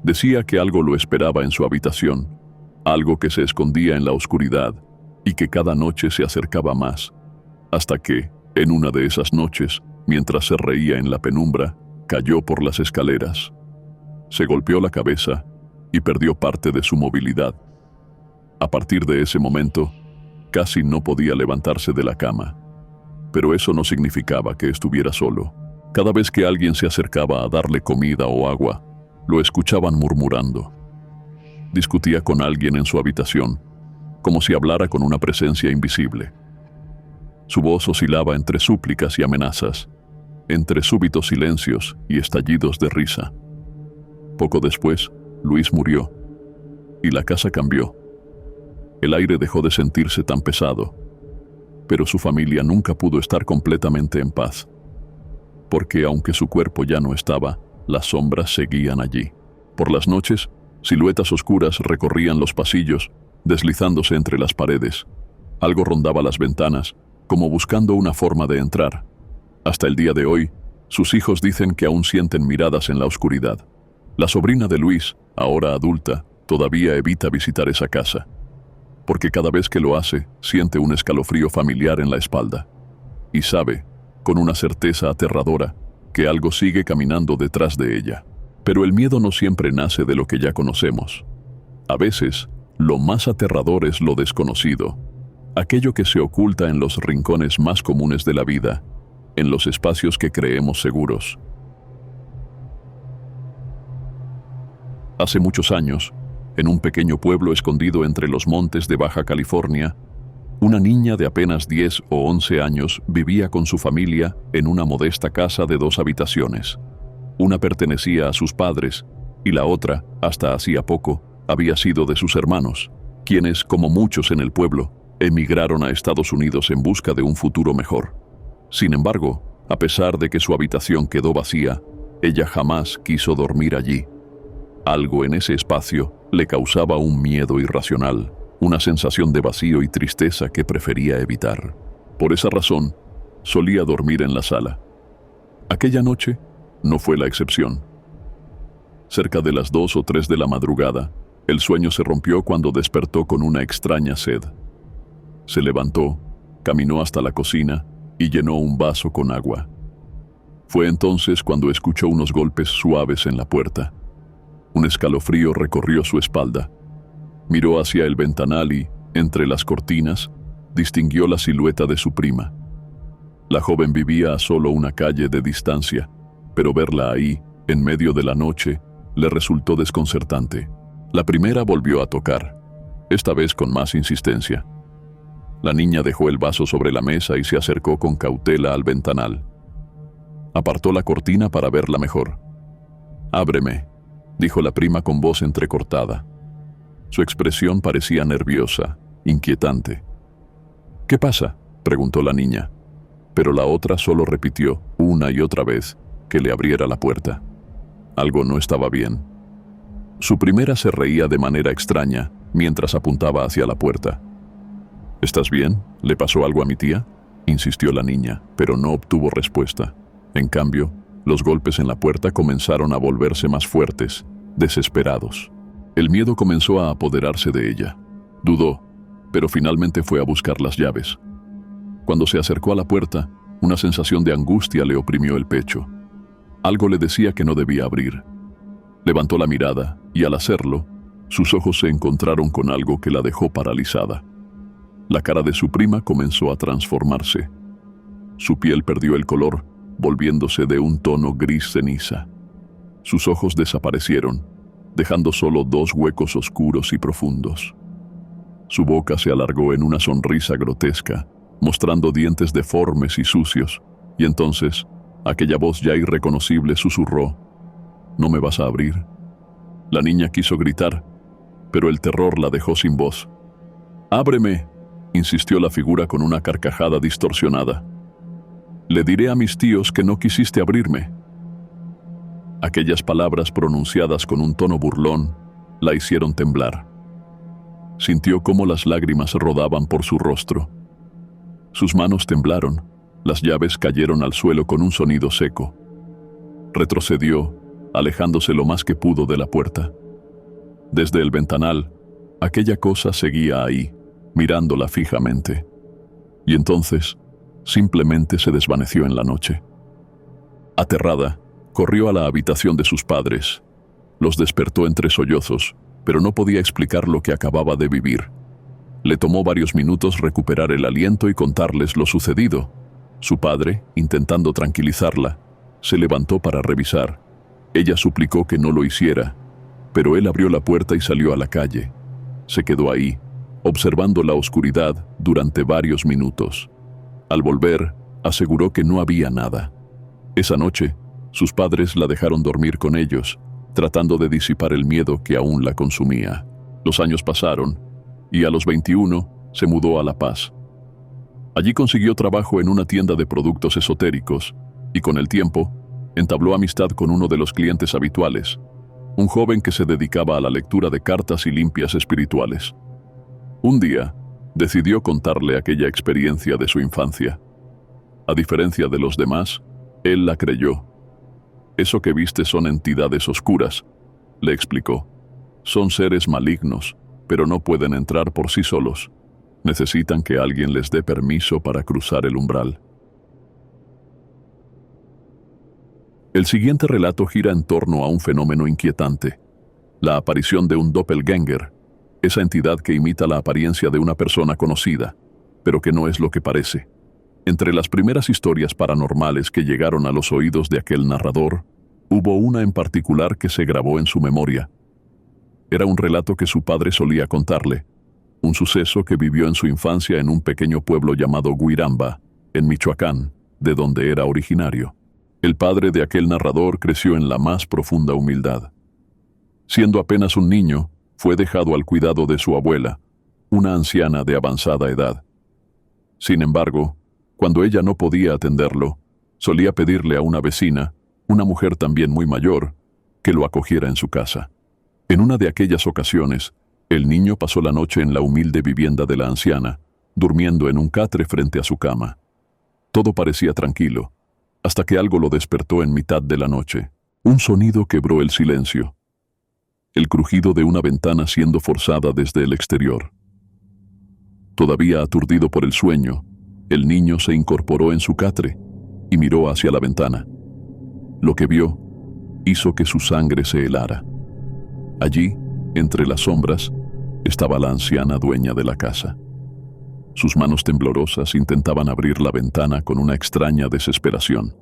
Decía que algo lo esperaba en su habitación, algo que se escondía en la oscuridad y que cada noche se acercaba más, hasta que, en una de esas noches, mientras se reía en la penumbra, cayó por las escaleras. Se golpeó la cabeza y perdió parte de su movilidad. A partir de ese momento, casi no podía levantarse de la cama. Pero eso no significaba que estuviera solo. Cada vez que alguien se acercaba a darle comida o agua, lo escuchaban murmurando. Discutía con alguien en su habitación, como si hablara con una presencia invisible. Su voz oscilaba entre súplicas y amenazas, entre súbitos silencios y estallidos de risa. Poco después, Luis murió, y la casa cambió. El aire dejó de sentirse tan pesado, pero su familia nunca pudo estar completamente en paz, porque aunque su cuerpo ya no estaba, las sombras seguían allí. Por las noches, siluetas oscuras recorrían los pasillos, deslizándose entre las paredes. Algo rondaba las ventanas, como buscando una forma de entrar, Hasta el día de hoy, sus hijos dicen que aún sienten miradas en la oscuridad. La sobrina de Luis, ahora adulta, todavía evita visitar esa casa, porque cada vez que lo hace, siente un escalofrío familiar en la espalda. Y sabe, con una certeza aterradora, que algo sigue caminando detrás de ella. Pero el miedo no siempre nace de lo que ya conocemos. A veces, lo más aterrador es lo desconocido, aquello que se oculta en los rincones más comunes de la vida, en los espacios que creemos seguros. Hace muchos años, en un pequeño pueblo escondido entre los montes de Baja California, una niña de apenas 10 o 11 años vivía con su familia en una modesta casa de 2 habitaciones. Una pertenecía a sus padres y la otra, hasta hacía poco, había sido de sus hermanos, quienes, como muchos en el pueblo, emigraron a Estados Unidos en busca de un futuro mejor. Sin embargo, a pesar de que su habitación quedó vacía, ella jamás quiso dormir allí. Algo en ese espacio le causaba un miedo irracional, una sensación de vacío y tristeza que prefería evitar. Por esa razón, solía dormir en la sala. Aquella noche no fue la excepción. Cerca de las 2 o 3 de la madrugada, el sueño se rompió cuando despertó con una extraña sed. Se levantó, caminó hasta la cocina y llenó un vaso con agua. Fue entonces cuando escuchó unos golpes suaves en la puerta. Un escalofrío recorrió su espalda. Miró hacia el ventanal y, entre las cortinas, distinguió la silueta de su prima. La joven vivía a solo una calle de distancia, pero verla ahí, en medio de la noche, le resultó desconcertante. La primera volvió a tocar, esta vez con más insistencia. La niña dejó el vaso sobre la mesa y se acercó con cautela al ventanal. Apartó la cortina para verla mejor. «Ábreme», dijo la prima con voz entrecortada. Su expresión parecía nerviosa, inquietante. «¿Qué pasa?», preguntó la niña, pero la otra solo repitió una y otra vez que le abriera la puerta. Algo no estaba bien. Su primera se reía de manera extraña mientras apuntaba hacia la puerta. «¿Estás bien? ¿Le pasó algo a mi tía?», insistió la niña, pero no obtuvo respuesta. En cambio, los golpes en la puerta comenzaron a volverse más fuertes, desesperados. El miedo comenzó a apoderarse de ella. Dudó, pero finalmente fue a buscar las llaves. Cuando se acercó a la puerta, una sensación de angustia le oprimió el pecho. Algo le decía que no debía abrir. Levantó la mirada y al hacerlo, sus ojos se encontraron con algo que la dejó paralizada. La cara de su prima comenzó a transformarse. Su piel perdió el color, volviéndose de un tono gris ceniza. Sus ojos desaparecieron, dejando solo 2 huecos oscuros y profundos. Su boca se alargó en una sonrisa grotesca, mostrando dientes deformes y sucios, y entonces, aquella voz ya irreconocible susurró: «¿No me vas a abrir?». La niña quiso gritar, pero el terror la dejó sin voz. «Ábreme», insistió la figura con una carcajada distorsionada. «Le diré a mis tíos que no quisiste abrirme». Aquellas palabras pronunciadas con un tono burlón la hicieron temblar. Sintió cómo las lágrimas rodaban por su rostro. Sus manos temblaron, las llaves cayeron al suelo con un sonido seco. Retrocedió, alejándose lo más que pudo de la puerta. Desde el ventanal, aquella cosa seguía ahí, mirándola fijamente. Y entonces, simplemente se desvaneció en la noche. Aterrada, corrió a la habitación de sus padres. Los despertó entre sollozos, pero no podía explicar lo que acababa de vivir. Le tomó varios minutos recuperar el aliento y contarles lo sucedido. Su padre, intentando tranquilizarla, se levantó para revisar. Ella suplicó que no lo hiciera, pero él abrió la puerta y salió a la calle. Se quedó ahí, observando la oscuridad durante varios minutos. Al volver, aseguró que no había nada. Esa noche, sus padres la dejaron dormir con ellos, tratando de disipar el miedo que aún la consumía. Los años pasaron, y a los 21 se mudó a La Paz. Allí consiguió trabajo en una tienda de productos esotéricos, y con el tiempo, entabló amistad con uno de los clientes habituales, un joven que se dedicaba a la lectura de cartas y limpias espirituales. Un día, decidió contarle aquella experiencia de su infancia. A diferencia de los demás, él la creyó. Eso que viste son entidades oscuras, le explicó. Son seres malignos, pero no pueden entrar por sí solos. Necesitan que alguien les dé permiso para cruzar el umbral. El siguiente relato gira en torno a un fenómeno inquietante: la aparición de un doppelganger, esa entidad que imita la apariencia de una persona conocida, pero que no es lo que parece. Entre las primeras historias paranormales que llegaron a los oídos de aquel narrador, hubo una en particular que se grabó en su memoria. Era un relato que su padre solía contarle, un suceso que vivió en su infancia en un pequeño pueblo llamado Guiramba, en Michoacán, de donde era originario. El padre de aquel narrador creció en la más profunda humildad. Siendo apenas un niño, fue dejado al cuidado de su abuela, una anciana de avanzada edad. Sin embargo, cuando ella no podía atenderlo, solía pedirle a una vecina, una mujer también muy mayor, que lo acogiera en su casa. En una de aquellas ocasiones, el niño pasó la noche en la humilde vivienda de la anciana, durmiendo en un catre frente a su cama. Todo parecía tranquilo, hasta que algo lo despertó en mitad de la noche. Un sonido quebró el silencio. El crujido de una ventana siendo forzada desde el exterior. Todavía aturdido por el sueño, el niño se incorporó en su catre y miró hacia la ventana. Lo que vio hizo que su sangre se helara. Allí, entre las sombras, estaba la anciana dueña de la casa. Sus manos temblorosas intentaban abrir la ventana con una extraña desesperación.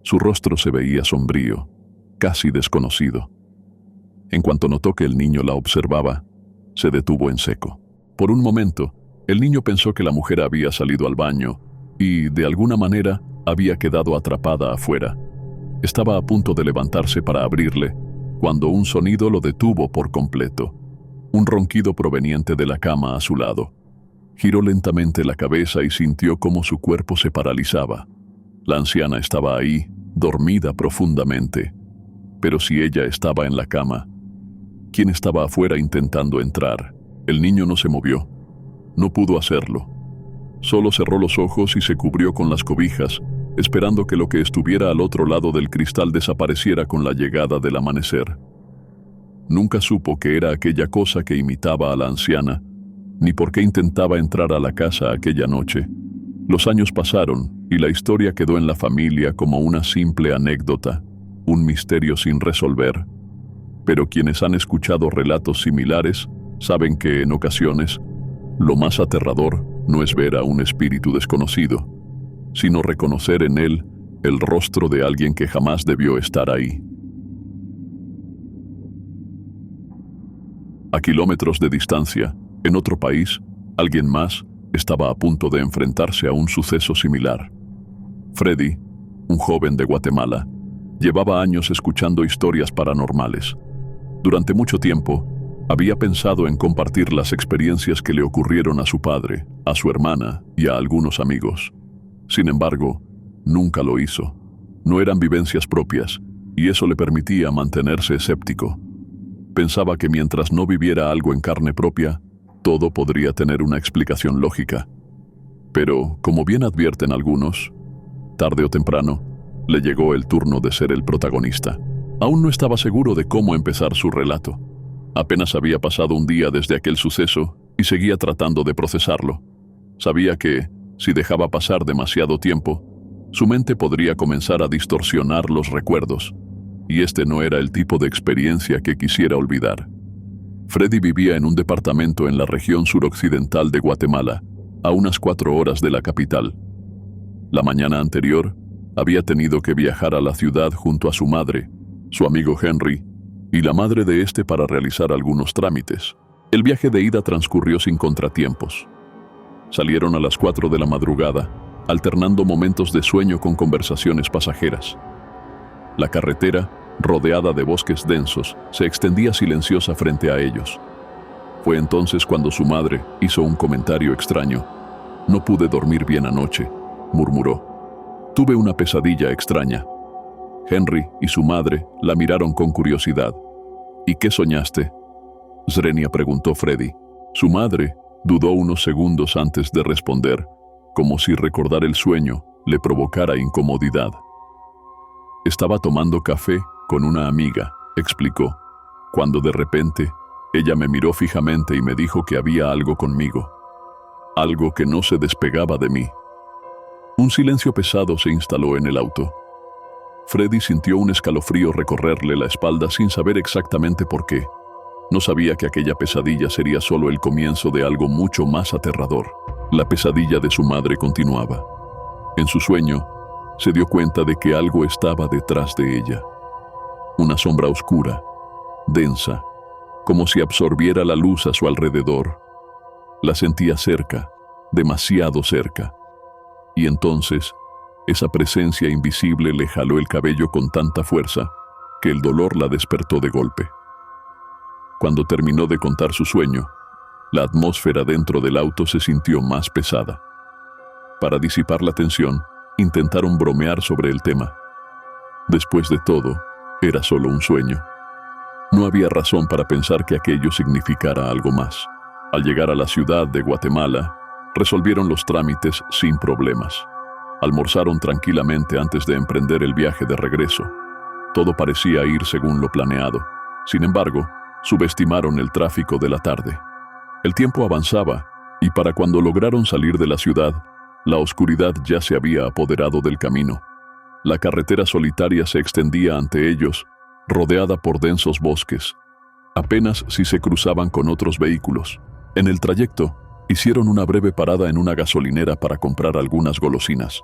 Su rostro se veía sombrío, casi desconocido. En cuanto notó que el niño la observaba, se detuvo en seco. Por un momento, el niño pensó que la mujer había salido al baño y, de alguna manera, había quedado atrapada afuera. Estaba a punto de levantarse para abrirle, cuando un sonido lo detuvo por completo. Un ronquido proveniente de la cama a su lado. Giró lentamente la cabeza y sintió cómo su cuerpo se paralizaba. La anciana estaba ahí, dormida profundamente. Pero si ella estaba en la cama, ¿quién estaba afuera intentando entrar? El niño no se movió. No pudo hacerlo. Solo cerró los ojos y se cubrió con las cobijas, esperando que lo que estuviera al otro lado del cristal desapareciera con la llegada del amanecer. Nunca supo qué era aquella cosa que imitaba a la anciana, ni por qué intentaba entrar a la casa aquella noche. Los años pasaron y la historia quedó en la familia como una simple anécdota, un misterio sin resolver. Pero quienes han escuchado relatos similares saben que en ocasiones lo más aterrador no es ver a un espíritu desconocido, sino reconocer en él el rostro de alguien que jamás debió estar ahí. A kilómetros de distancia, en otro país, alguien más estaba a punto de enfrentarse a un suceso similar. Freddy, un joven de Guatemala, llevaba años escuchando historias paranormales. Durante mucho tiempo, había pensado en compartir las experiencias que le ocurrieron a su padre, a su hermana y a algunos amigos. Sin embargo, nunca lo hizo. No eran vivencias propias, y eso le permitía mantenerse escéptico. Pensaba que mientras no viviera algo en carne propia, todo podría tener una explicación lógica. Pero, como bien advierten algunos, tarde o temprano, le llegó el turno de ser el protagonista. Aún no estaba seguro de cómo empezar su relato. Apenas había pasado un día desde aquel suceso y seguía tratando de procesarlo. Sabía que, si dejaba pasar demasiado tiempo, su mente podría comenzar a distorsionar los recuerdos, y este no era el tipo de experiencia que quisiera olvidar. Freddy vivía en un departamento en la región suroccidental de Guatemala, a unas 4 horas de la capital. La mañana anterior, había tenido que viajar a la ciudad junto a su madre, su amigo Henry, y la madre de este para realizar algunos trámites. El viaje de ida transcurrió sin contratiempos. Salieron a las 4 de la madrugada, alternando momentos de sueño con conversaciones pasajeras. La carretera, rodeada de bosques densos, se extendía silenciosa frente a ellos. Fue entonces cuando su madre hizo un comentario extraño. «No pude dormir bien anoche», murmuró. «Tuve una pesadilla extraña». Henry y su madre la miraron con curiosidad. «¿Y qué soñaste?», Zrenia preguntó Freddy. Su madre dudó unos segundos antes de responder, como si recordar el sueño le provocara incomodidad. Estaba tomando café con una amiga, explicó, cuando de repente ella me miró fijamente y me dijo que había algo conmigo, algo que no se despegaba de mí. Un silencio pesado se instaló en el auto. Freddy sintió un escalofrío recorrerle la espalda sin saber exactamente por qué. No sabía que aquella pesadilla sería solo el comienzo de algo mucho más aterrador. La pesadilla de su madre continuaba. En su sueño, se dio cuenta de que algo estaba detrás de ella. Una sombra oscura, densa, como si absorbiera la luz a su alrededor. La sentía cerca, demasiado cerca. Y entonces, esa presencia invisible le jaló el cabello con tanta fuerza que el dolor la despertó de golpe. Cuando terminó de contar su sueño, la atmósfera dentro del auto se sintió más pesada. Para disipar la tensión, intentaron bromear sobre el tema. Después de todo, era solo un sueño. No había razón para pensar que aquello significara algo más. Al llegar a la ciudad de Guatemala, resolvieron los trámites sin problemas. Almorzaron tranquilamente antes de emprender el viaje de regreso. Todo parecía ir según lo planeado. Sin embargo, subestimaron el tráfico de la tarde. El tiempo avanzaba, y para cuando lograron salir de la ciudad, la oscuridad ya se había apoderado del camino. La carretera solitaria se extendía ante ellos, rodeada por densos bosques. Apenas si se cruzaban con otros vehículos. En el trayecto, hicieron una breve parada en una gasolinera para comprar algunas golosinas.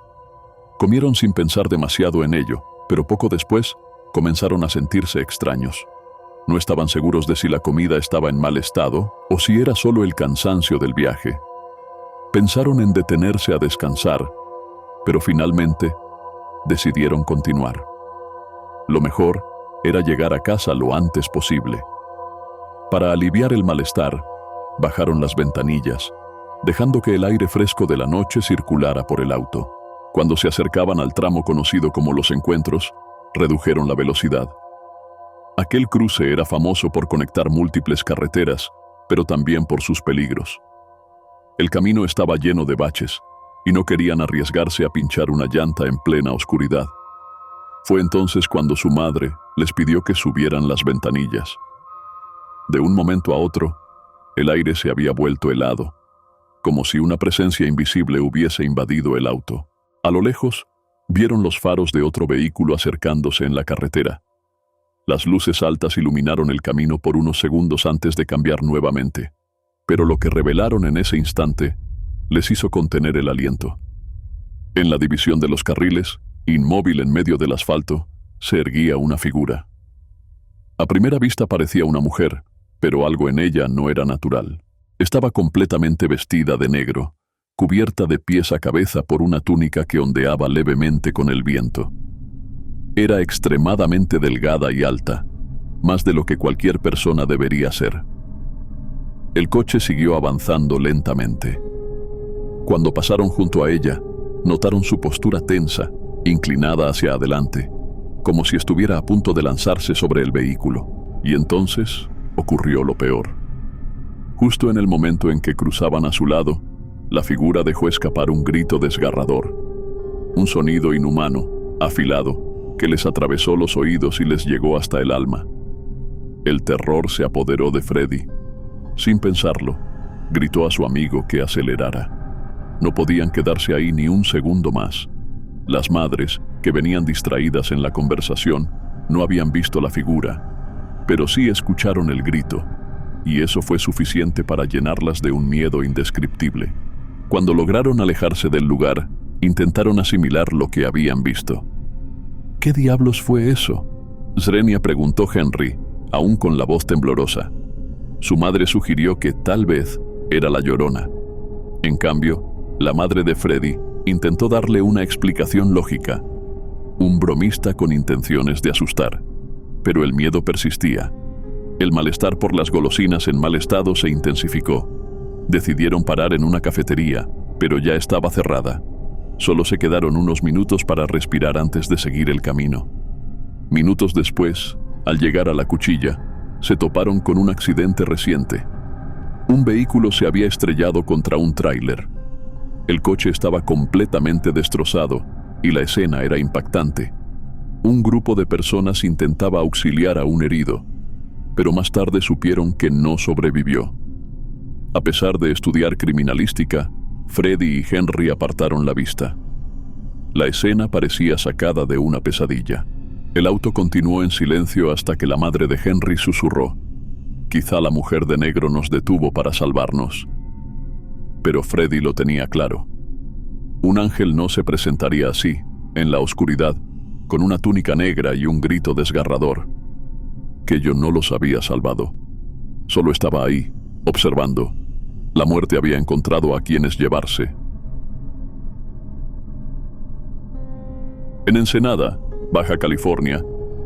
Comieron sin pensar demasiado en ello, pero poco después comenzaron a sentirse extraños. No estaban seguros de si la comida estaba en mal estado o si era solo el cansancio del viaje. Pensaron en detenerse a descansar, pero finalmente decidieron continuar. Lo mejor era llegar a casa lo antes posible. Para aliviar el malestar, bajaron las ventanillas, dejando que el aire fresco de la noche circulara por el auto. Cuando se acercaban al tramo conocido como Los Encuentros, redujeron la velocidad. Aquel cruce era famoso por conectar múltiples carreteras, pero también por sus peligros. El camino estaba lleno de baches, y no querían arriesgarse a pinchar una llanta en plena oscuridad. Fue entonces cuando su madre les pidió que subieran las ventanillas. De un momento a otro, el aire se había vuelto helado, como si una presencia invisible hubiese invadido el auto. A lo lejos, vieron los faros de otro vehículo acercándose en la carretera. Las luces altas iluminaron el camino por unos segundos antes de cambiar nuevamente, pero lo que revelaron en ese instante les hizo contener el aliento. En la división de los carriles, inmóvil en medio del asfalto, se erguía una figura. A primera vista parecía una mujer, pero algo en ella no era natural. Estaba completamente vestida de negro, cubierta de pies a cabeza por una túnica que ondeaba levemente con el viento. Era extremadamente delgada y alta, más de lo que cualquier persona debería ser. El coche siguió avanzando lentamente. Cuando pasaron junto a ella, notaron su postura tensa, inclinada hacia adelante, como si estuviera a punto de lanzarse sobre el vehículo. Y entonces ocurrió lo peor. Justo en el momento en que cruzaban a su lado, la figura dejó escapar un grito desgarrador. Un sonido inhumano, afilado, que les atravesó los oídos y les llegó hasta el alma. El terror se apoderó de Freddy. Sin pensarlo, gritó a su amigo que acelerara. No podían quedarse ahí ni un segundo más. Las madres, que venían distraídas en la conversación, no habían visto la figura, pero sí escucharon el grito, y eso fue suficiente para llenarlas de un miedo indescriptible. Cuando lograron alejarse del lugar, intentaron asimilar lo que habían visto. ¿Qué diablos fue eso?, Zrenia preguntó Henry, aún con la voz temblorosa. Su madre sugirió que tal vez era la Llorona. En cambio, la madre de Freddy intentó darle una explicación lógica, un bromista con intenciones de asustar. Pero el miedo persistía. El malestar por las golosinas en mal estado se intensificó. Decidieron parar en una cafetería, pero ya estaba cerrada. Solo se quedaron unos minutos para respirar antes de seguir el camino. Minutos después, al llegar a la Cuchilla, se toparon con un accidente reciente. Un vehículo se había estrellado contra un tráiler. El coche estaba completamente destrozado y la escena era impactante. Un grupo de personas intentaba auxiliar a un herido, pero más tarde supieron que no sobrevivió. A pesar de estudiar criminalística, Freddy y Henry apartaron la vista. La escena parecía sacada de una pesadilla. El auto continuó en silencio hasta que la madre de Henry susurró: «Quizá la mujer de negro nos detuvo para salvarnos». Pero Freddy lo tenía claro. Un ángel no se presentaría así, en la oscuridad, con una túnica negra y un grito desgarrador. Que yo no los había salvado. Solo estaba ahí, observando. La muerte había encontrado a quienes llevarse. En Ensenada, Baja California,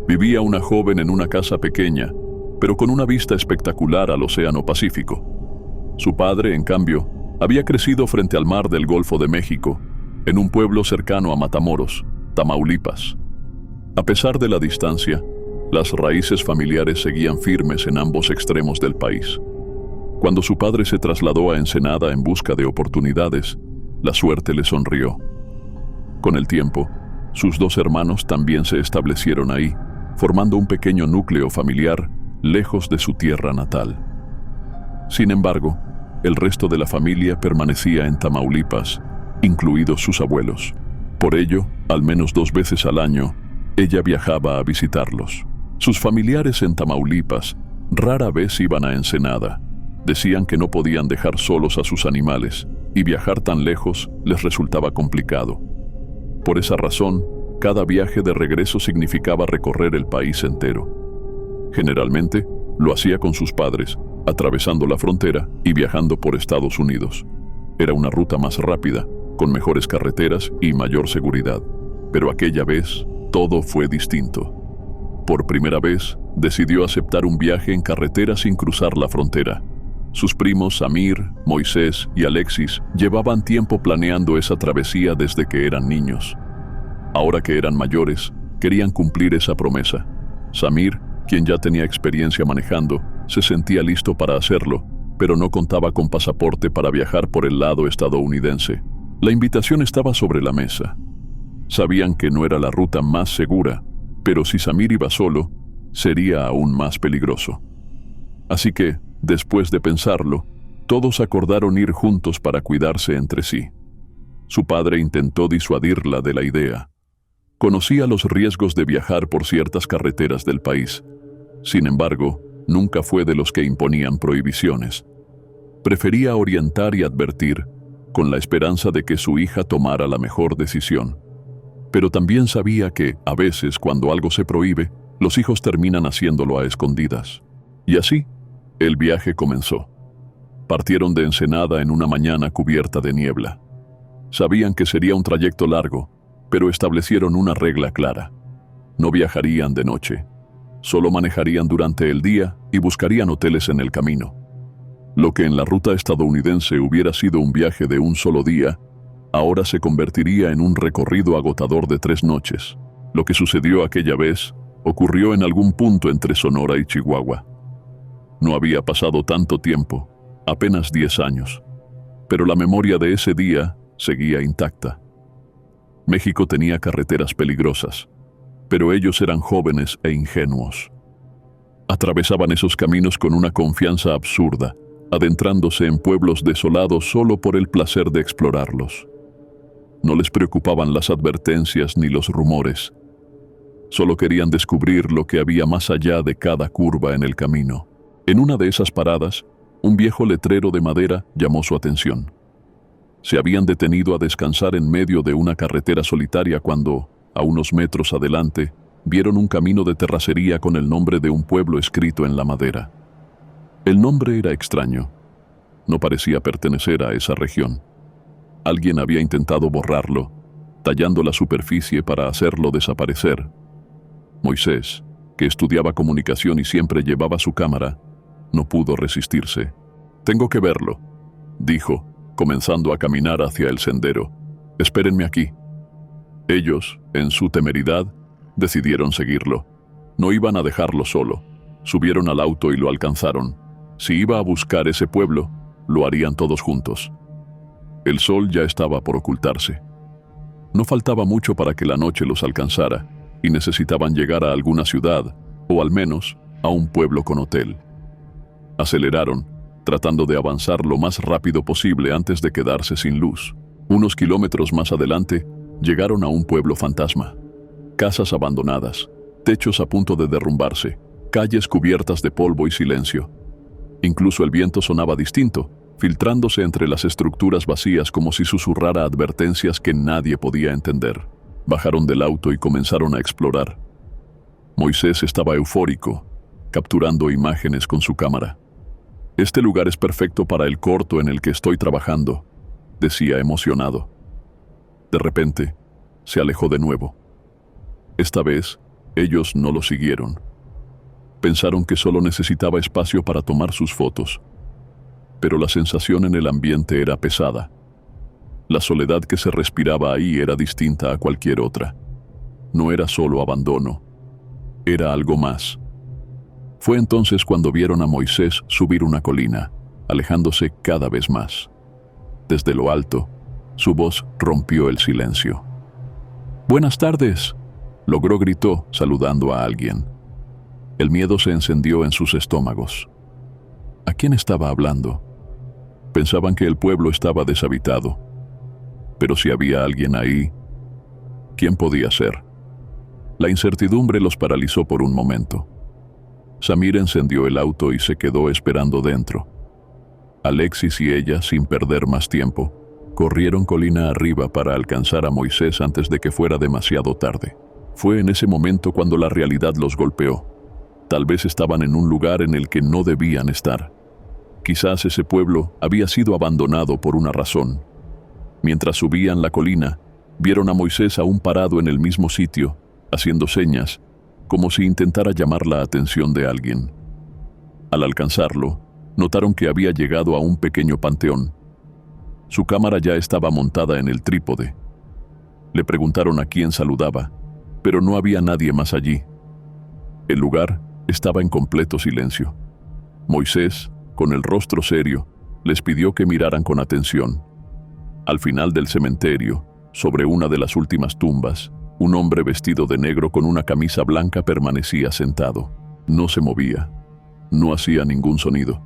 vivía una joven en una casa pequeña, pero con una vista espectacular al Océano Pacífico. Su padre, en cambio, había crecido frente al mar del Golfo de México, en un pueblo cercano a Matamoros, Tamaulipas. A pesar de la distancia, las raíces familiares seguían firmes en ambos extremos del país. Cuando su padre se trasladó a Ensenada en busca de oportunidades, la suerte le sonrió. Con el tiempo, sus dos hermanos también se establecieron ahí, formando un pequeño núcleo familiar lejos de su tierra natal. Sin embargo, el resto de la familia permanecía en Tamaulipas, incluidos sus abuelos. Por ello, al menos 2 veces al año, ella viajaba a visitarlos. Sus familiares en Tamaulipas rara vez iban a Ensenada. Decían que no podían dejar solos a sus animales, y viajar tan lejos les resultaba complicado. Por esa razón, cada viaje de regreso significaba recorrer el país entero. Generalmente, lo hacía con sus padres, atravesando la frontera y viajando por Estados Unidos. Era una ruta más rápida, con mejores carreteras y mayor seguridad. Pero aquella vez, todo fue distinto. Por primera vez, decidió aceptar un viaje en carretera sin cruzar la frontera. Sus primos Samir, Moisés y Alexis llevaban tiempo planeando esa travesía desde que eran niños. Ahora que eran mayores, querían cumplir esa promesa. Samir, quien ya tenía experiencia manejando, se sentía listo para hacerlo, pero no contaba con pasaporte para viajar por el lado estadounidense. La invitación estaba sobre la mesa. Sabían que no era la ruta más segura, pero si Samir iba solo, sería aún más peligroso. Así que, después de pensarlo, todos acordaron ir juntos para cuidarse entre sí. Su padre intentó disuadirla de la idea. Conocía los riesgos de viajar por ciertas carreteras del país. Sin embargo, nunca fue de los que imponían prohibiciones. Prefería orientar y advertir, con la esperanza de que su hija tomara la mejor decisión. Pero también sabía que, a veces, cuando algo se prohíbe, los hijos terminan haciéndolo a escondidas. Y así, el viaje comenzó. Partieron de Ensenada en una mañana cubierta de niebla. Sabían que sería un trayecto largo, pero establecieron una regla clara. No viajarían de noche. Solo manejarían durante el día y buscarían hoteles en el camino. Lo que en la ruta estadounidense hubiera sido un viaje de un solo día, ahora se convertiría en un recorrido agotador de 3 noches. Lo que sucedió aquella vez ocurrió en algún punto entre Sonora y Chihuahua. No había pasado tanto tiempo, apenas 10 años, pero la memoria de ese día seguía intacta. México tenía carreteras peligrosas, pero ellos eran jóvenes e ingenuos. Atravesaban esos caminos con una confianza absurda, adentrándose en pueblos desolados solo por el placer de explorarlos. No les preocupaban las advertencias ni los rumores. Solo querían descubrir lo que había más allá de cada curva en el camino. En una de esas paradas, un viejo letrero de madera llamó su atención. Se habían detenido a descansar en medio de una carretera solitaria cuando, a unos metros adelante, vieron un camino de terracería con el nombre de un pueblo escrito en la madera. El nombre era extraño. No parecía pertenecer a esa región. Alguien había intentado borrarlo, tallando la superficie para hacerlo desaparecer. Moisés, que estudiaba comunicación y siempre llevaba su cámara, no pudo resistirse. «Tengo que verlo», dijo, comenzando a caminar hacia el sendero. «Espérenme aquí». Ellos, en su temeridad, decidieron seguirlo. No iban a dejarlo solo. Subieron al auto y lo alcanzaron. Si iba a buscar ese pueblo, lo harían todos juntos. El sol ya estaba por ocultarse. No faltaba mucho para que la noche los alcanzara y necesitaban llegar a alguna ciudad, o al menos a un pueblo con hotel. Aceleraron, tratando de avanzar lo más rápido posible antes de quedarse sin luz. Unos kilómetros más adelante, llegaron a un pueblo fantasma. Casas abandonadas, techos a punto de derrumbarse, calles cubiertas de polvo y silencio. Incluso el viento sonaba distinto, filtrándose entre las estructuras vacías como si susurrara advertencias que nadie podía entender. Bajaron del auto y comenzaron a explorar. Moisés estaba eufórico, capturando imágenes con su cámara. «Este lugar es perfecto para el corto en el que estoy trabajando», decía emocionado. De repente, se alejó de nuevo. Esta vez, ellos no lo siguieron. Pensaron que solo necesitaba espacio para tomar sus fotos. Pero la sensación en el ambiente era pesada. La soledad que se respiraba ahí era distinta a cualquier otra. No era solo abandono, era algo más. Fue entonces cuando vieron a Moisés subir una colina, alejándose cada vez más. Desde lo alto, su voz rompió el silencio. «Buenas tardes», logró gritó, saludando a alguien. El miedo se encendió en sus estómagos. ¿A quién estaba hablando? Pensaban que el pueblo estaba deshabitado. Pero si había alguien ahí, ¿quién podía ser? La incertidumbre los paralizó por un momento. Samir encendió el auto y se quedó esperando dentro. Alexis y ella, sin perder más tiempo, corrieron colina arriba para alcanzar a Moisés antes de que fuera demasiado tarde. Fue en ese momento cuando la realidad los golpeó. Tal vez estaban en un lugar en el que no debían estar. Quizás ese pueblo había sido abandonado por una razón. Mientras subían la colina, vieron a Moisés aún parado en el mismo sitio, haciendo señas, como si intentara llamar la atención de alguien. Al alcanzarlo, notaron que había llegado a un pequeño panteón. Su cámara ya estaba montada en el trípode. Le preguntaron a quién saludaba, pero no había nadie más allí. El lugar estaba en completo silencio. Moisés, con el rostro serio, les pidió que miraran con atención. Al final del cementerio, sobre una de las últimas tumbas, un hombre vestido de negro con una camisa blanca permanecía sentado. No se movía, no hacía ningún sonido.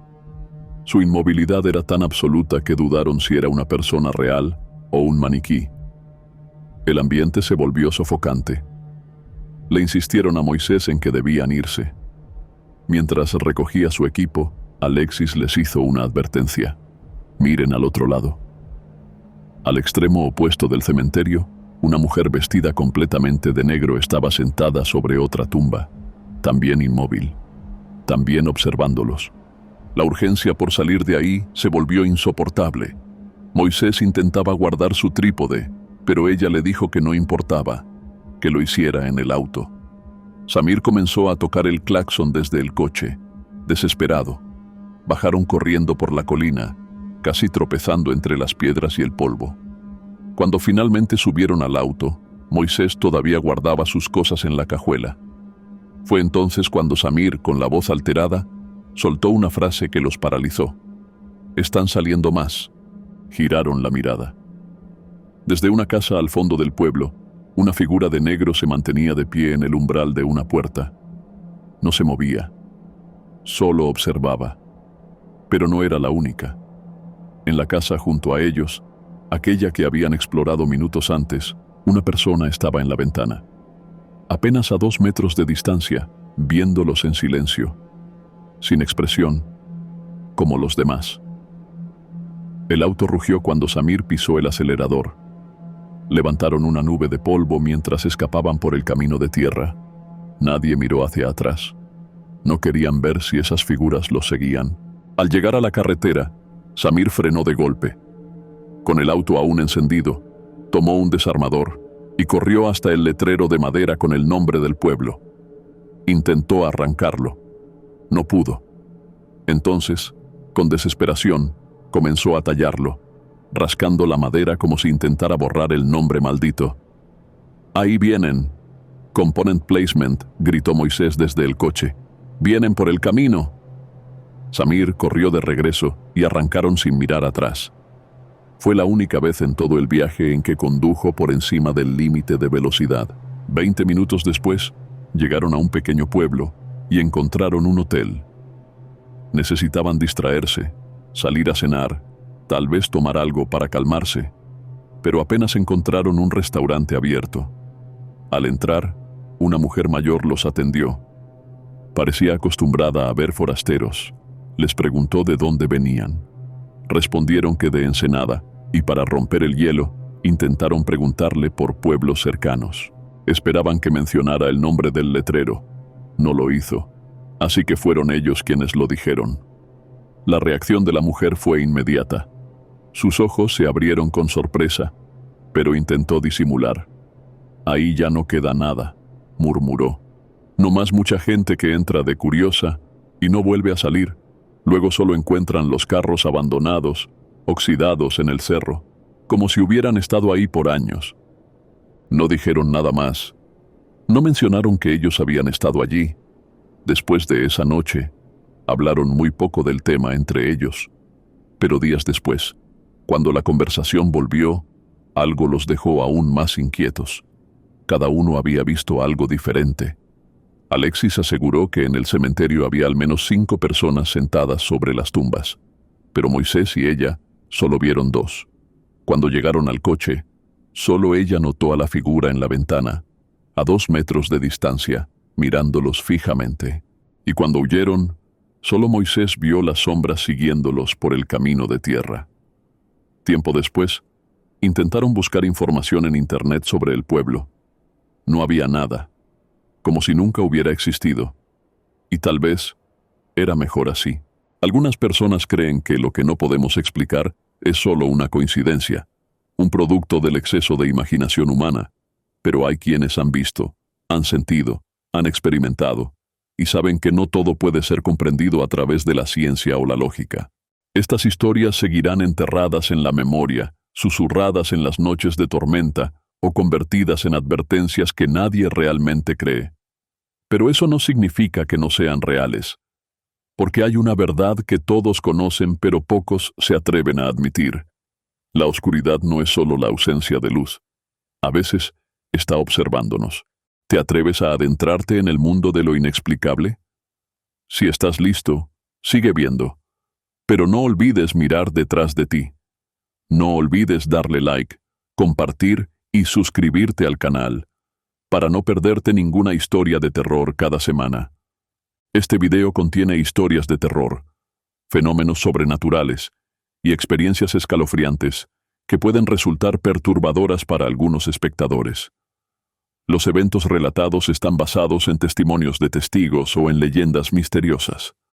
Su inmovilidad era tan absoluta que dudaron si era una persona real o un maniquí. El ambiente se volvió sofocante. Le insistieron a Moisés en que debían irse. Mientras recogía su equipo, Alexis les hizo una advertencia. «Miren al otro lado». Al extremo opuesto del cementerio, una mujer vestida completamente de negro estaba sentada sobre otra tumba, también inmóvil, también observándolos. La urgencia por salir de ahí se volvió insoportable. Moisés intentaba guardar su trípode, pero ella le dijo que no importaba, que lo hiciera en el auto. Samir comenzó a tocar el claxon desde el coche, desesperado. Bajaron corriendo por la colina, casi tropezando entre las piedras y el polvo. Cuando finalmente subieron al auto, Moisés todavía guardaba sus cosas en la cajuela. Fue entonces cuando Samir, con la voz alterada, soltó una frase que los paralizó. «Están saliendo más». Giraron la mirada. Desde una casa al fondo del pueblo, una figura de negro se mantenía de pie en el umbral de una puerta. No se movía, solo observaba. Pero no era la única. En la casa junto a ellos, aquella que habían explorado minutos antes, una persona estaba en la ventana. Apenas a 2 metros de distancia, viéndolos en silencio, sin expresión, como los demás. El auto rugió cuando Samir pisó el acelerador. Levantaron una nube de polvo mientras escapaban por el camino de tierra. Nadie miró hacia atrás. No querían ver si esas figuras los seguían. Al llegar a la carretera, Samir frenó de golpe. Con el auto aún encendido, tomó un desarmador y corrió hasta el letrero de madera con el nombre del pueblo. Intentó arrancarlo. No pudo. Entonces, con desesperación, comenzó a tallarlo, rascando la madera como si intentara borrar el nombre maldito. «Ahí vienen». «Component placement», gritó Moisés desde el coche. «Vienen por el camino». Samir corrió de regreso y arrancaron sin mirar atrás. Fue la única vez en todo el viaje en que condujo por encima del límite de velocidad. 20 minutos después, llegaron a un pequeño pueblo y encontraron un hotel. Necesitaban distraerse, salir a cenar, tal vez tomar algo para calmarse, pero apenas encontraron un restaurante abierto. Al entrar, una mujer mayor los atendió. Parecía acostumbrada a ver forasteros. Les preguntó de dónde venían. Respondieron que de Ensenada, y para romper el hielo, intentaron preguntarle por pueblos cercanos. Esperaban que mencionara el nombre del letrero. No lo hizo, así que fueron ellos quienes lo dijeron. La reacción de la mujer fue inmediata. Sus ojos se abrieron con sorpresa, pero intentó disimular. «Ahí ya no queda nada», murmuró. «No más mucha gente que entra de curiosa y no vuelve a salir. Luego solo encuentran los carros abandonados, oxidados en el cerro, como si hubieran estado ahí por años». No dijeron nada más. No mencionaron que ellos habían estado allí. Después de esa noche, hablaron muy poco del tema entre ellos. Pero días después, cuando la conversación volvió, algo los dejó aún más inquietos. Cada uno había visto algo diferente. Alexis aseguró que en el cementerio había al menos 5 personas sentadas sobre las tumbas, pero Moisés y ella solo vieron 2. Cuando llegaron al coche, solo ella notó a la figura en la ventana, a 2 metros de distancia, mirándolos fijamente. Y cuando huyeron, solo Moisés vio las sombras siguiéndolos por el camino de tierra. Tiempo después, intentaron buscar información en internet sobre el pueblo. No había nada, como si nunca hubiera existido. Y tal vez era mejor así. Algunas personas creen que lo que no podemos explicar es solo una coincidencia, un producto del exceso de imaginación humana. Pero hay quienes han visto, han sentido, han experimentado, y saben que no todo puede ser comprendido a través de la ciencia o la lógica. Estas historias seguirán enterradas en la memoria, susurradas en las noches de tormenta o convertidas en advertencias que nadie realmente cree. Pero eso no significa que no sean reales, porque hay una verdad que todos conocen pero pocos se atreven a admitir. La oscuridad no es solo la ausencia de luz. A veces está observándonos. ¿Te atreves a adentrarte en el mundo de lo inexplicable? Si estás listo, sigue viendo. Pero no olvides mirar detrás de ti. No olvides darle like, compartir y suscribirte al canal, para no perderte ninguna historia de terror cada semana. Este video contiene historias de terror, fenómenos sobrenaturales y experiencias escalofriantes que pueden resultar perturbadoras para algunos espectadores. Los eventos relatados están basados en testimonios de testigos o en leyendas misteriosas.